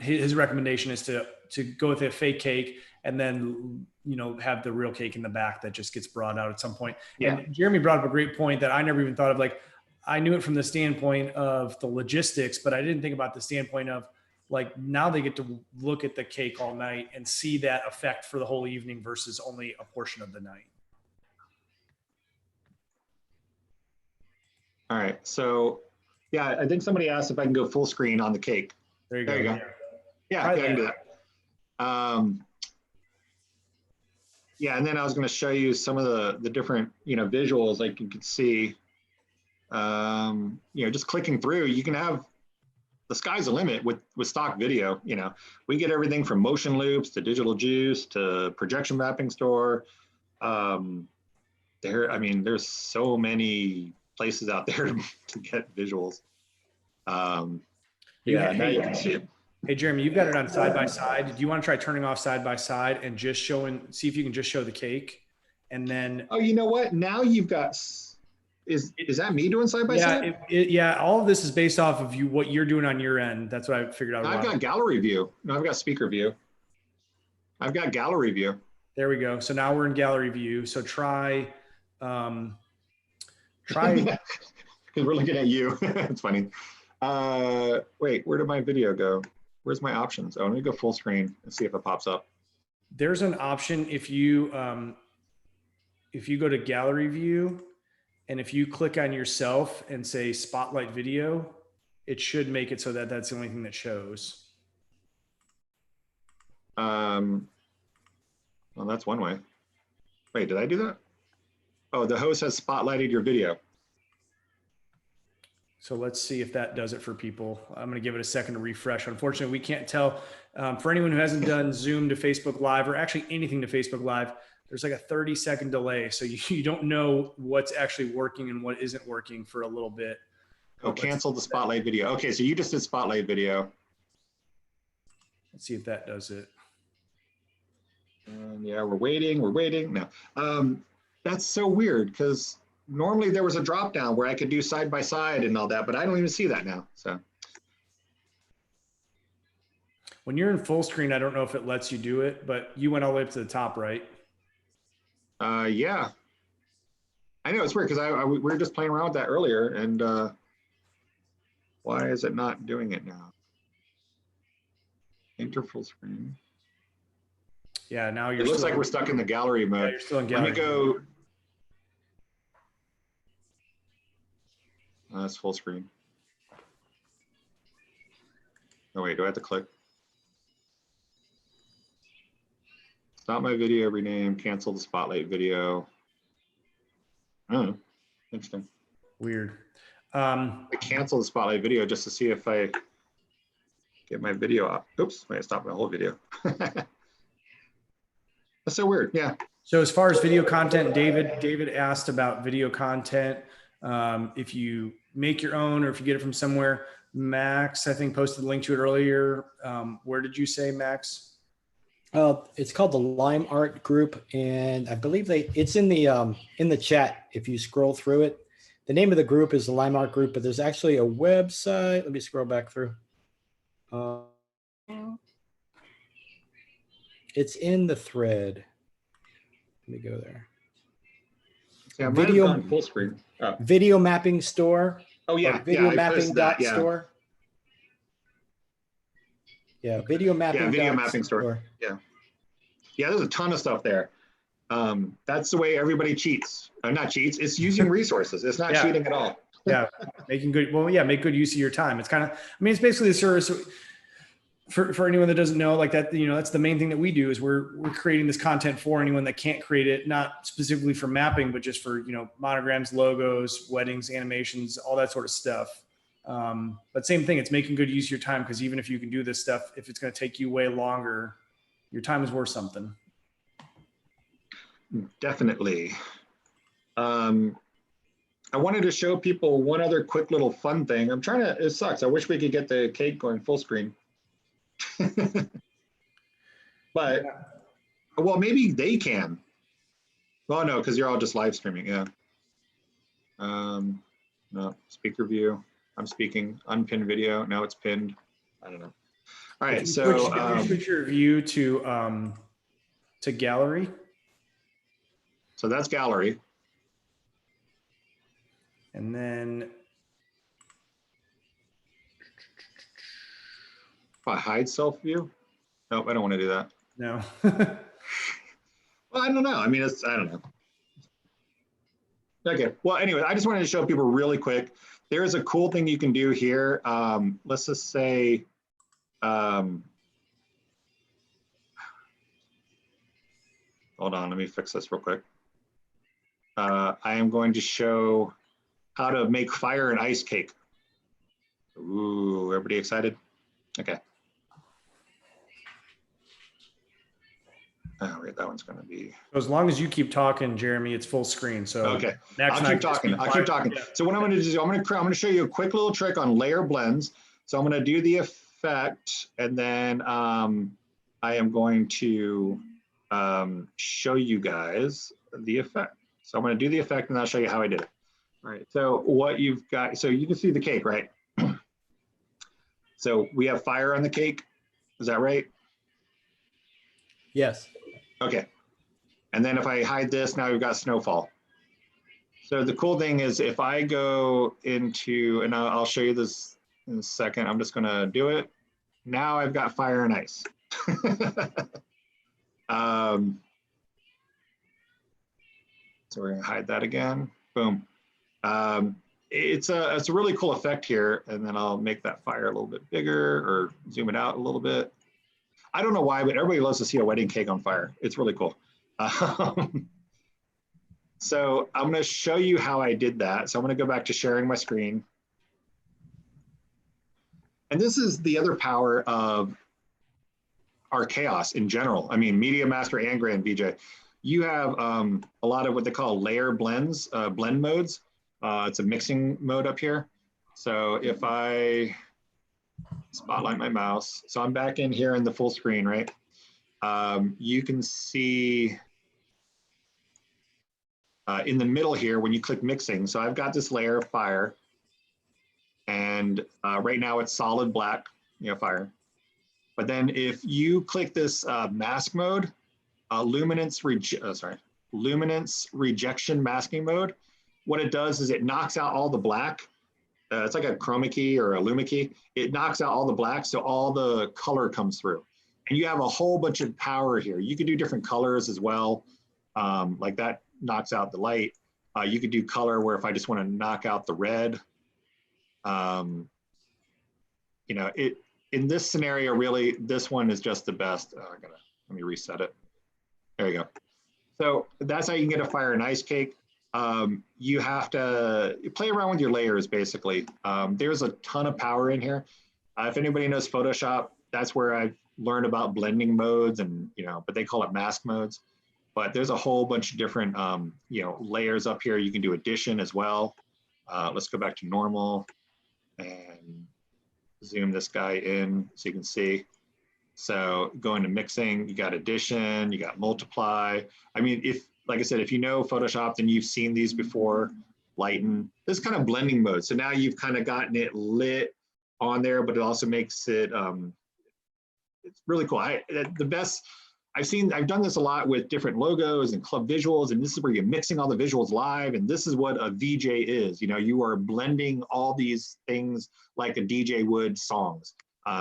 S1: his recommendation is to go with a fake cake and then, you know, have the real cake in the back that just gets brought out at some point.
S3: Yeah.
S1: And Jeremy brought up a great point that I never even thought of. Like, I knew it from the standpoint of the logistics, but I didn't think about the standpoint of, like, now they get to look at the cake all night and see that effect for the whole evening versus only a portion of the night.
S3: All right. So yeah, I think somebody asked if I can go full screen on the cake.
S1: There you go.
S3: Yeah, I can do that. Yeah, and then I was going to show you some of the different, you know, visuals. Like you can see, you know, just clicking through, you can have, the sky's the limit with stock video. You know, we get everything from motion loops to digital juice to projection mapping store. I mean, there's so many places out there to get visuals. Yeah, now you can see it.
S1: Hey, Jeremy, you've got it on side by side. Do you want to try turning off side by side and just see if you can just show the cake? And then,
S3: oh, you know what? Now you've got, is that me doing side by side?
S1: Yeah, all of this is based off of what you're doing on your end. That's what I figured out.
S3: I've got gallery view. No, I've got speaker view. I've got gallery view.
S1: There we go. So now we're in gallery view. So try.
S3: Because we're looking at you. It's funny. Wait, where did my video go? Where's my options? Oh, let me go full screen and see if it pops up.
S1: There's an option if you go to gallery view, and if you click on yourself and say spotlight video, it should make it so that that's the only thing that shows.
S3: Well, that's one way. Wait, did I do that? Oh, the host has spotlighted your video.
S1: So let's see if that does it for people. I'm going to give it a second to refresh. Unfortunately, we can't tell. For anyone who hasn't done Zoom to Facebook Live, or actually anything to Facebook Live, there's like a 30-second delay. So you don't know what's actually working and what isn't working for a little bit.
S3: Oh, cancel the spotlight video. Okay, so you just did spotlight video.
S1: Let's see if that does it.
S3: Yeah, we're waiting. No, that's so weird because normally there was a drop down where I could do side by side and all that, but I don't even see that now. So
S1: when you're in full screen, I don't know if it lets you do it, but you went all the way up to the top, right?
S3: Yeah, I know it's weird because we were just playing around with that earlier, and why is it not doing it now? Enter full screen.
S1: Yeah, now you're.
S3: It looks like we're stuck in the gallery mode.
S1: Yeah, you're still in gallery.
S3: Let me go. That's full screen. Oh wait, do I have to click? Stop my video, rename, cancel the spotlight video. Oh, interesting.
S1: Weird.
S3: I cancel the spotlight video just to see if I get my video up. Oops, wait, I stopped my whole video. That's so weird, yeah.
S1: So as far as video content, David asked about video content. If you make your own or if you get it from somewhere. Max, I think, posted a link to it earlier. Where did you say, Max?
S2: It's called the Lime Art Group, and I believe it's in the chat. If you scroll through it, the name of the group is the Lime Art Group, but there's actually a website. Let me scroll back through. It's in the thread. Let me go there.
S3: Yeah,
S2: video
S3: full screen. Oh.
S2: Video mapping store.
S3: Oh yeah,
S2: video
S3: yeah,
S2: mapping dot
S3: yeah.
S2: store. Yeah, video mapping.
S3: Yeah, video mapping store. Yeah, yeah. There's a ton of stuff there. That's the way everybody cheats. Not cheats. It's using resources. It's not cheating at all.
S1: Yeah, making good. Well, yeah, make good use of your time. It's kind of. I mean, it's basically the service. for anyone that doesn't know, like that, that's the main thing that we do is we're creating this content for anyone that can't create it, not specifically for mapping, but just for, monograms, logos, weddings, animations, all that sort of stuff. But same thing, it's making good use of your time, because even if you can do this stuff, if it's going to take you way longer, your time is worth something.
S3: Definitely. I wanted to show people one other quick little fun thing. It sucks. I wish we could get the cake going full screen. But, well, maybe they can. Well, no, because you're all just live streaming, yeah. No, speaker view. I'm speaking, unpinned video. Now it's pinned. I don't know. All right, so.
S1: If you switch your view to gallery.
S3: So that's gallery.
S1: And then.
S3: If I hide self view? Nope, I don't want to do that.
S1: No.
S3: Well, I don't know. I mean, I don't know. Okay, well, anyway, I just wanted to show people really quick. There is a cool thing you can do here. Let's just say, hold on, let me fix this real quick. I am going to show how to make fire and ice cake. Ooh, everybody excited? Okay. Oh, wait, that one's going to be.
S1: As long as you keep talking, Jeremy, it's full screen. So
S3: okay, I'll keep talking. I'll keep talking. Yeah. So what I'm going to do, I'm going to show you a quick little trick on layer blends. So I'm going to do the effect, and then I am going to show you guys the effect. So I'm going to do the effect, and I'll show you how I did it. All right. So what you've got, so you can see the cake, right? So we have fire on the cake. Is that right?
S2: Yes.
S3: Okay. And then if I hide this, now we've got snowfall. So the cool thing is if I go into, and I'll show you this in a second, I'm just gonna do it. Now I've got fire and ice. So we're gonna hide that again, boom. It's a really cool effect here, and then I'll make that fire a little bit bigger or zoom it out a little bit. I don't know why, but everybody loves to see a wedding cake on fire. It's really cool. So I'm going to show you how I did that. So I'm going to go back to sharing my screen. And this is the other power of our chaos in general. I mean, Media Master and Grand VJ. You have a lot of what they call layer blends, blend modes. It's a mixing mode up here. So if I spotlight my mouse. So I'm back in here in the full screen, right? You can see in the middle here when you click mixing. So I've got this layer of fire, and right now it's solid black, fire. But then if you click this mask mode, luminance rejection masking mode, what it does is it knocks out all the black. It's like a chroma key or a luma key. It knocks out all the black, so all the color comes through. And you have a whole bunch of power here. You could do different colors as well. Like that knocks out the light. You could do color where if I just want to knock out the red. In this scenario, really, this one is just the best. Let me reset it. There you go. So that's how you can get a fire and ice cake. You have to play around with your layers, basically. There's a ton of power in here. If anybody knows Photoshop, that's where I've learned about blending modes, and but they call it mask modes. But there's a whole bunch of different layers up here. You can do addition as well. Let's go back to normal and zoom this guy in so you can see. So going to mixing, you got addition, you got multiply. I mean, like I said, if you know Photoshop, then you've seen these before. Lighten, this kind of blending mode. So now you've kind of gotten it lit on there, but it also makes it, it's really cool. I've done this a lot with different logos and club visuals, and this is where you're mixing all the visuals live, and this is what a VJ is. You are blending all these things like a DJ would songs.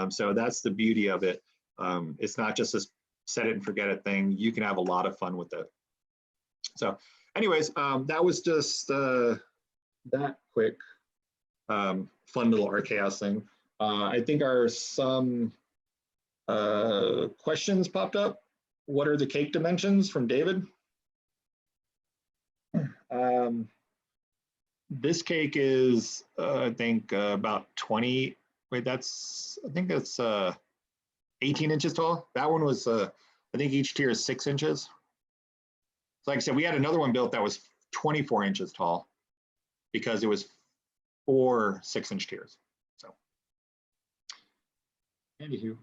S3: So that's the beauty of it. It's not just this set it and forget it thing. You can have a lot of fun with it. So anyways, that was just that quick fun little art chaos thing. I think Questions popped up. What are the cake dimensions from David? This cake is, I think, about 20. Wait, I think that's 18 inches tall. That one was, I think each tier is 6 inches. So like I said, we had another one built that was 24 inches tall because it was 4 6-inch tiers. So, anywho.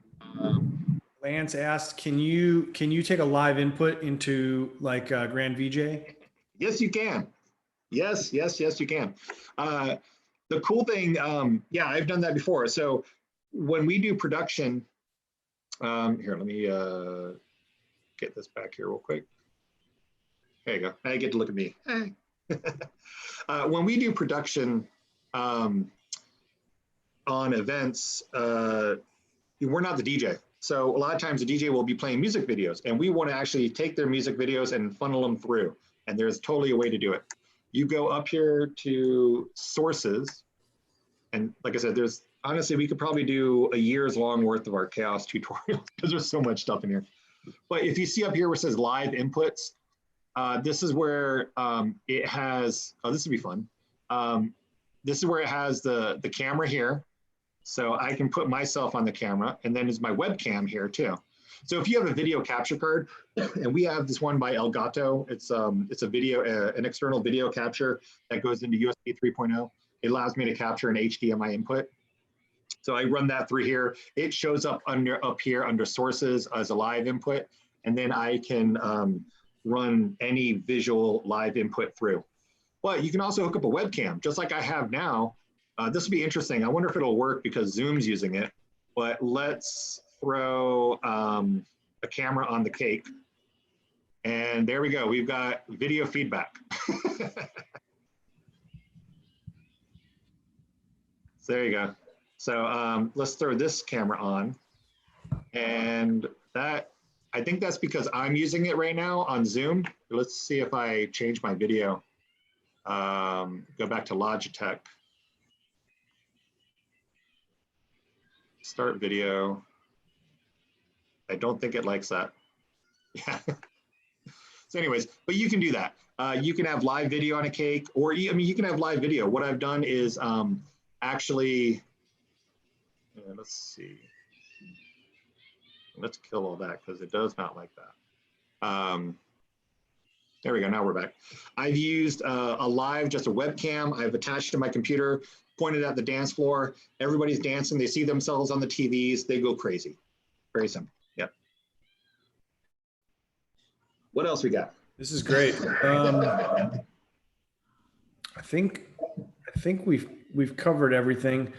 S1: Lance asked, can you take a live input into like Grand VJ?
S3: Yes, you can. Yes, you can. The cool thing, yeah, I've done that before. So when we do production, here, let me get this back here real quick. There you go. Now you get to look at me. When we do production on events, we're not the DJ. So a lot of times the DJ will be playing music videos, and we want to actually take their music videos and funnel them through. And there's totally a way to do it. You go up here to sources. And like I said, honestly, we could probably do a year's long worth of our chaos tutorials because there's so much stuff in here. But if you see up here where it says live inputs, this is where it has, oh, this would be fun. This is where it has the camera here. So I can put myself on the camera, and then there's my webcam here too. So if you have a video capture card, and we have this one by Elgato, it's a video, an external video capture that goes into USB 3.0. It allows me to capture an HDMI input. So I run that through here. It shows up here under sources as a live input, and then I can run any visual live input through. But you can also hook up a webcam, just like I have now. This will be interesting. I wonder if it'll work because Zoom's using it. But let's throw a camera on the cake. And there we go. We've got video feedback. So there you go. So let's throw this camera on. And that, I think that's because I'm using it right now on Zoom. Let's see if I change my video. Go back to Logitech. Start video. I don't think it likes that. Yeah. So anyways, but you can do that. You can have live video on a cake, or I mean, you can have live video. What I've done is actually, let's see. Let's kill all that because it does not like that. There we go. Now we're back. I've used a live, just a webcam. I've attached to my computer, pointed at the dance floor. Everybody's dancing. They see themselves on the TVs. They go crazy. Very simple. Yep. What else we got?
S1: This is great. I think we've covered everything.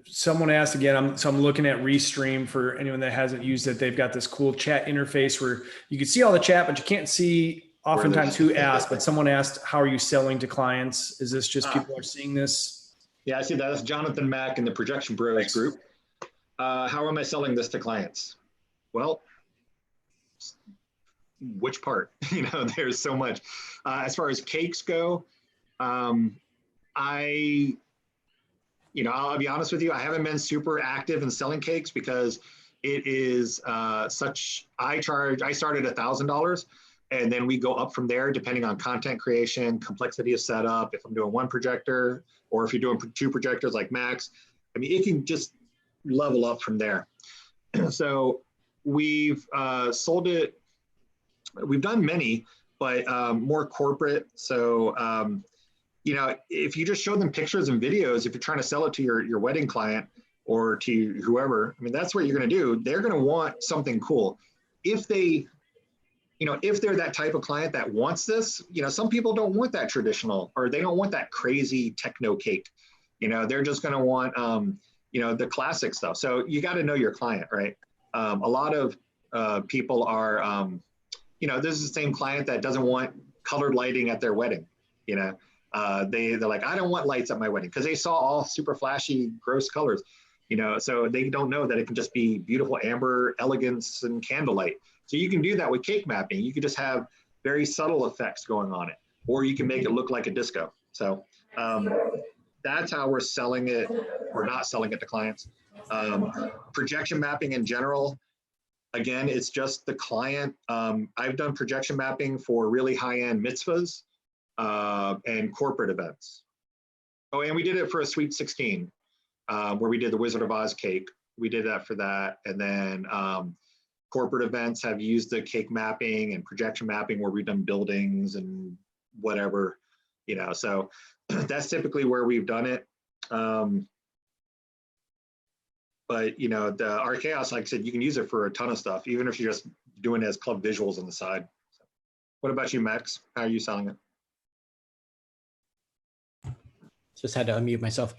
S1: Someone asked again, so I'm looking at Restream for anyone that hasn't used it. They've got this cool chat interface where you can see all the chat, but you can't see oftentimes who asked. But someone asked, how are you selling to clients? Is this just people are seeing this?
S3: Yeah, I see that. That's Jonathan Mack in the Projection Bros group. How am I selling this to clients? Well, which part? You know, there's so much. As far as cakes go, I'll be honest with you, I haven't been super active in selling cakes because it is I started $1,000 and then we go up from there depending on content creation, complexity of setup, if I'm doing one projector or if you're doing 2 projectors like Max. I mean, it can just level up from there. So we've sold it, we've done many, but more corporate. So, you know, if you just show them pictures and videos, if you're trying to sell it to your wedding client or to whoever, I mean, that's what you're going to do. They're going to want something cool. If they, you know, if they're that type of client that wants this, you know, some people don't want that traditional, or they don't want that crazy techno cake. You know, they're just going to want, you know, the classic stuff. So you got to know your client, right? A lot of people are, you know, this is the same client that doesn't want colored lighting at their wedding, you know. They're like, I don't want lights at my wedding because they saw all super flashy, gross colors, you know, so they don't know that it can just be beautiful amber elegance and candlelight. So you can do that with cake mapping. You can just have very subtle effects going on it, or you can make it look like a disco. So that's how we're selling it or not selling it to clients. Projection mapping in general, again, it's just the client. I've done projection mapping for really high-end mitzvahs and corporate events. Oh, and we did it for a Sweet 16 where we did the Wizard of Oz cake. We did that for that. And then corporate events have used the cake mapping and projection mapping where we've done buildings and whatever, you know, so that's typically where we've done it. But, you know, the Art Chaos, like I said, you can use it for a ton of stuff, even if you're just doing it as club visuals on the side. What about you, Max? How are you selling it?
S4: Just had to unmute myself.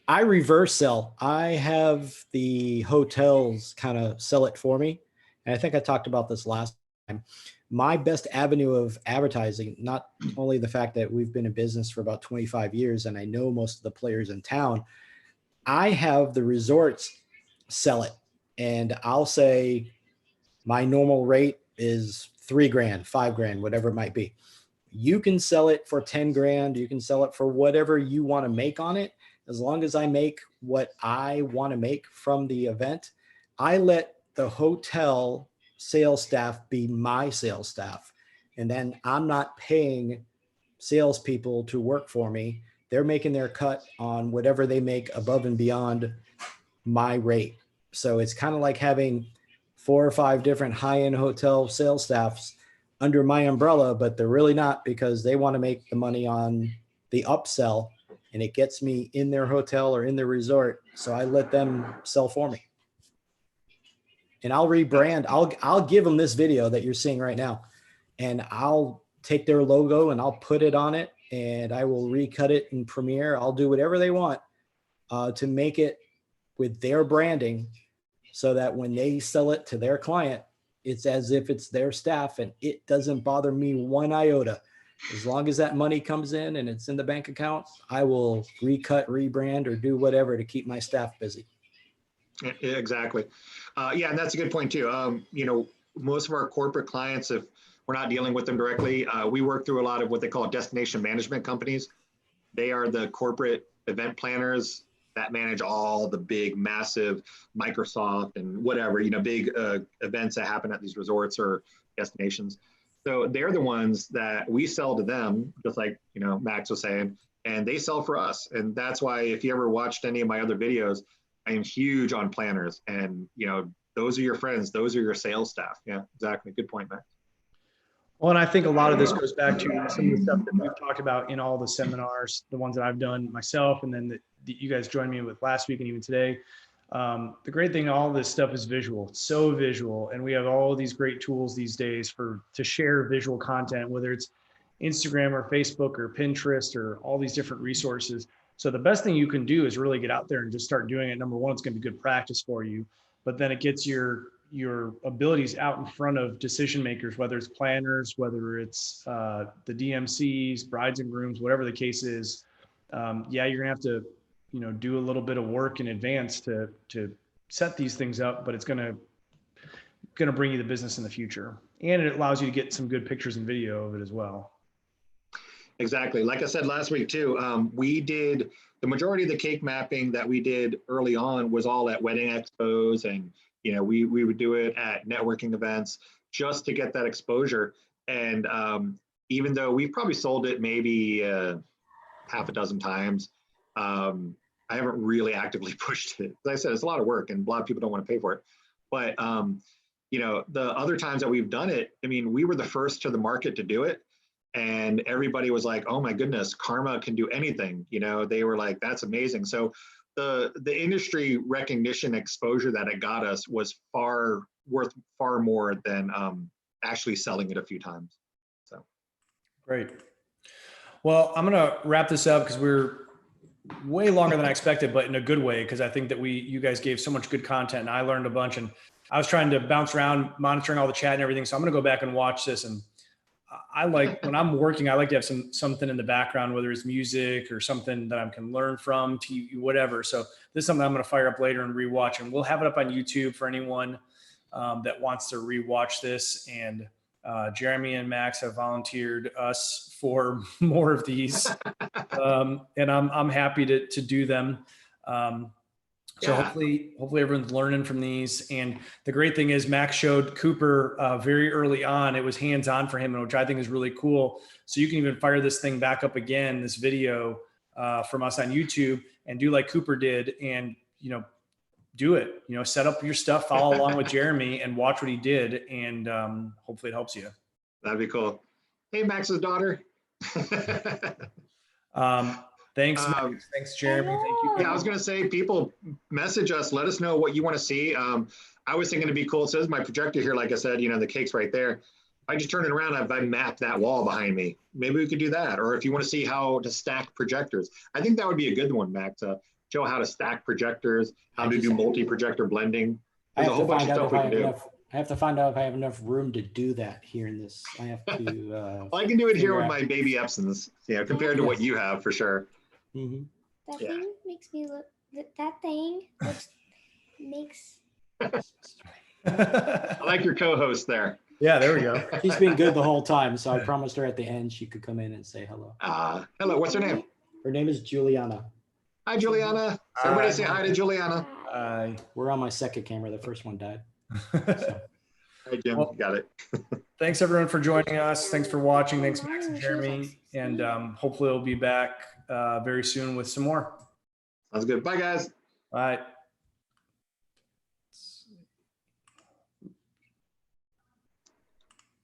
S4: I reverse sell. I have the hotels kind of sell it for me. And I think I talked about this last time. My best avenue of advertising, not only the fact that we've been in business for about 25 years and I know most of the players in town, I have the resorts sell it. And I'll say my normal rate is $3 grand, $5 grand, whatever it might be. You can sell it for 10 grand. You can sell it for whatever you want to make on it. As long as I make what I want to make from the event, I let the hotel sales staff be my sales staff. And then I'm not paying salespeople to work for me. They're making their cut on whatever they make above and beyond my rate. So it's kind of like having 4 or 5 different high-end hotel sales staffs under my umbrella, but they're really not, because they want to make the money on the upsell, and it gets me in their hotel or in their resort. So I let them sell for me. And I'll rebrand. I'll give them this video that you're seeing right now, and I'll take their logo and I'll put it on it, and I will recut it in Premiere. I'll do whatever they want to make it with their branding, so that when they sell it to their client, it's as if it's their staff, and it doesn't bother me one iota. As long as that money comes in and it's in the bank account, I will recut, rebrand, or do whatever to keep my staff busy.
S3: Yeah, exactly. Yeah, and that's a good point too. You know, most of our corporate clients, if we're not dealing with them directly, we work through a lot of what they call destination management companies. They are the corporate event planners that manage all the big, massive Microsoft and whatever, you know, big events that happen at these resorts or destinations. So they're the ones that we sell to them, just like, you know, Max was saying, and they sell for us. And that's why if you ever watched any of my other videos, I am huge on planners, and, you know, those are your friends. Those are your sales staff. Yeah, exactly. Good point, Max.
S1: Well, and I think a lot of this goes back to some of the stuff that we've talked about in all the seminars, the ones that I've done myself, and then that you guys joined me with last week and even today. The great thing, all this stuff is visual. It's so visual, and we have all these great tools these days to share visual content, whether it's Instagram or Facebook or Pinterest or all these different resources. So the best thing you can do is really get out there and just start doing it. Number one, it's going to be good practice for you, but then it gets your abilities out in front of decision makers, whether it's planners, whether it's the DMCs, brides and grooms, whatever the case is. Yeah, you're gonna have to, you know, do a little bit of work in advance to set these things up, but it's gonna bring you the business in the future, and it allows you to get some good pictures and video of it as well.
S3: Exactly. Like I said last week too, we did the majority of the cake mapping that we did early on was all at wedding expos, and, you know, we would do it at networking events just to get that exposure. And even though we've probably sold it maybe half a dozen times, I haven't really actively pushed it. As I said, it's a lot of work and a lot of people don't want to pay for it. But, you know, the other times that we've done it, I mean, we were the first to the market to do it. And everybody was like, oh my goodness, Karma can do anything. You know, they were like, that's amazing. So the industry recognition exposure that it got us was worth far more than actually selling it a few times. So
S1: Great. Well, I'm gonna wrap this up because we're way longer than I expected, but in a good way, because I think that you guys gave so much good content, and I learned a bunch, and I was trying to bounce around monitoring all the chat and everything. So I'm gonna go back and watch this, and I like, when I'm working, I like to have something in the background, whether it's music or something that I can learn from, TV, whatever. So this is something I'm going to fire up later and rewatch, and we'll have it up on YouTube for anyone that wants to rewatch this. And Jeremy and Max have volunteered us for more of these. And I'm happy to do them. So hopefully everyone's learning from these. And the great thing is Max showed Cooper very early on. It was hands-on for him, which I think is really cool. So you can even fire this thing back up again, this video from us on YouTube, and do like Cooper did, and do it. Set up your stuff, follow along with Jeremy, and watch what he did, and hopefully it helps you.
S3: That'd be cool. Hey, Max's daughter.
S1: Thanks, Max. Thanks, Jeremy. Thank you.
S3: Yeah, I was going to say, people message us. Let us know what you want to see. I was thinking it'd be cool. It says my projector here, like I said, the cake's right there. If I just turn it around, I map that wall behind me. Maybe we could do that. Or if you want to see how to stack projectors, I think that would be a good one, Max. Show how to stack projectors, how to do multi-projector blending. There's a whole bunch of stuff we can do.
S4: I have to find out if I have enough room to do that here in this. I have to.
S3: Well, I can do it here with my baby Epsons, compared to what you have for sure.
S4: Mm-hmm.
S5: That thing makes me look. That thing makes.
S3: I like your co-host there.
S1: Yeah, there we go.
S4: She's been good the whole time, so I promised her at the end she could come in and say hello.
S3: Hello, what's her name?
S4: Her name is Juliana.
S3: Hi, Juliana. Everybody say hi to Juliana.
S4: We're on my second camera. The first one died.
S3: So. Hi, Jim. Well, got it.
S1: Thanks, everyone, for joining us. Thanks for watching. Thanks, Max and Jeremy. And hopefully we'll be back very soon with some more.
S3: Sounds good. Bye, guys.
S1: Bye.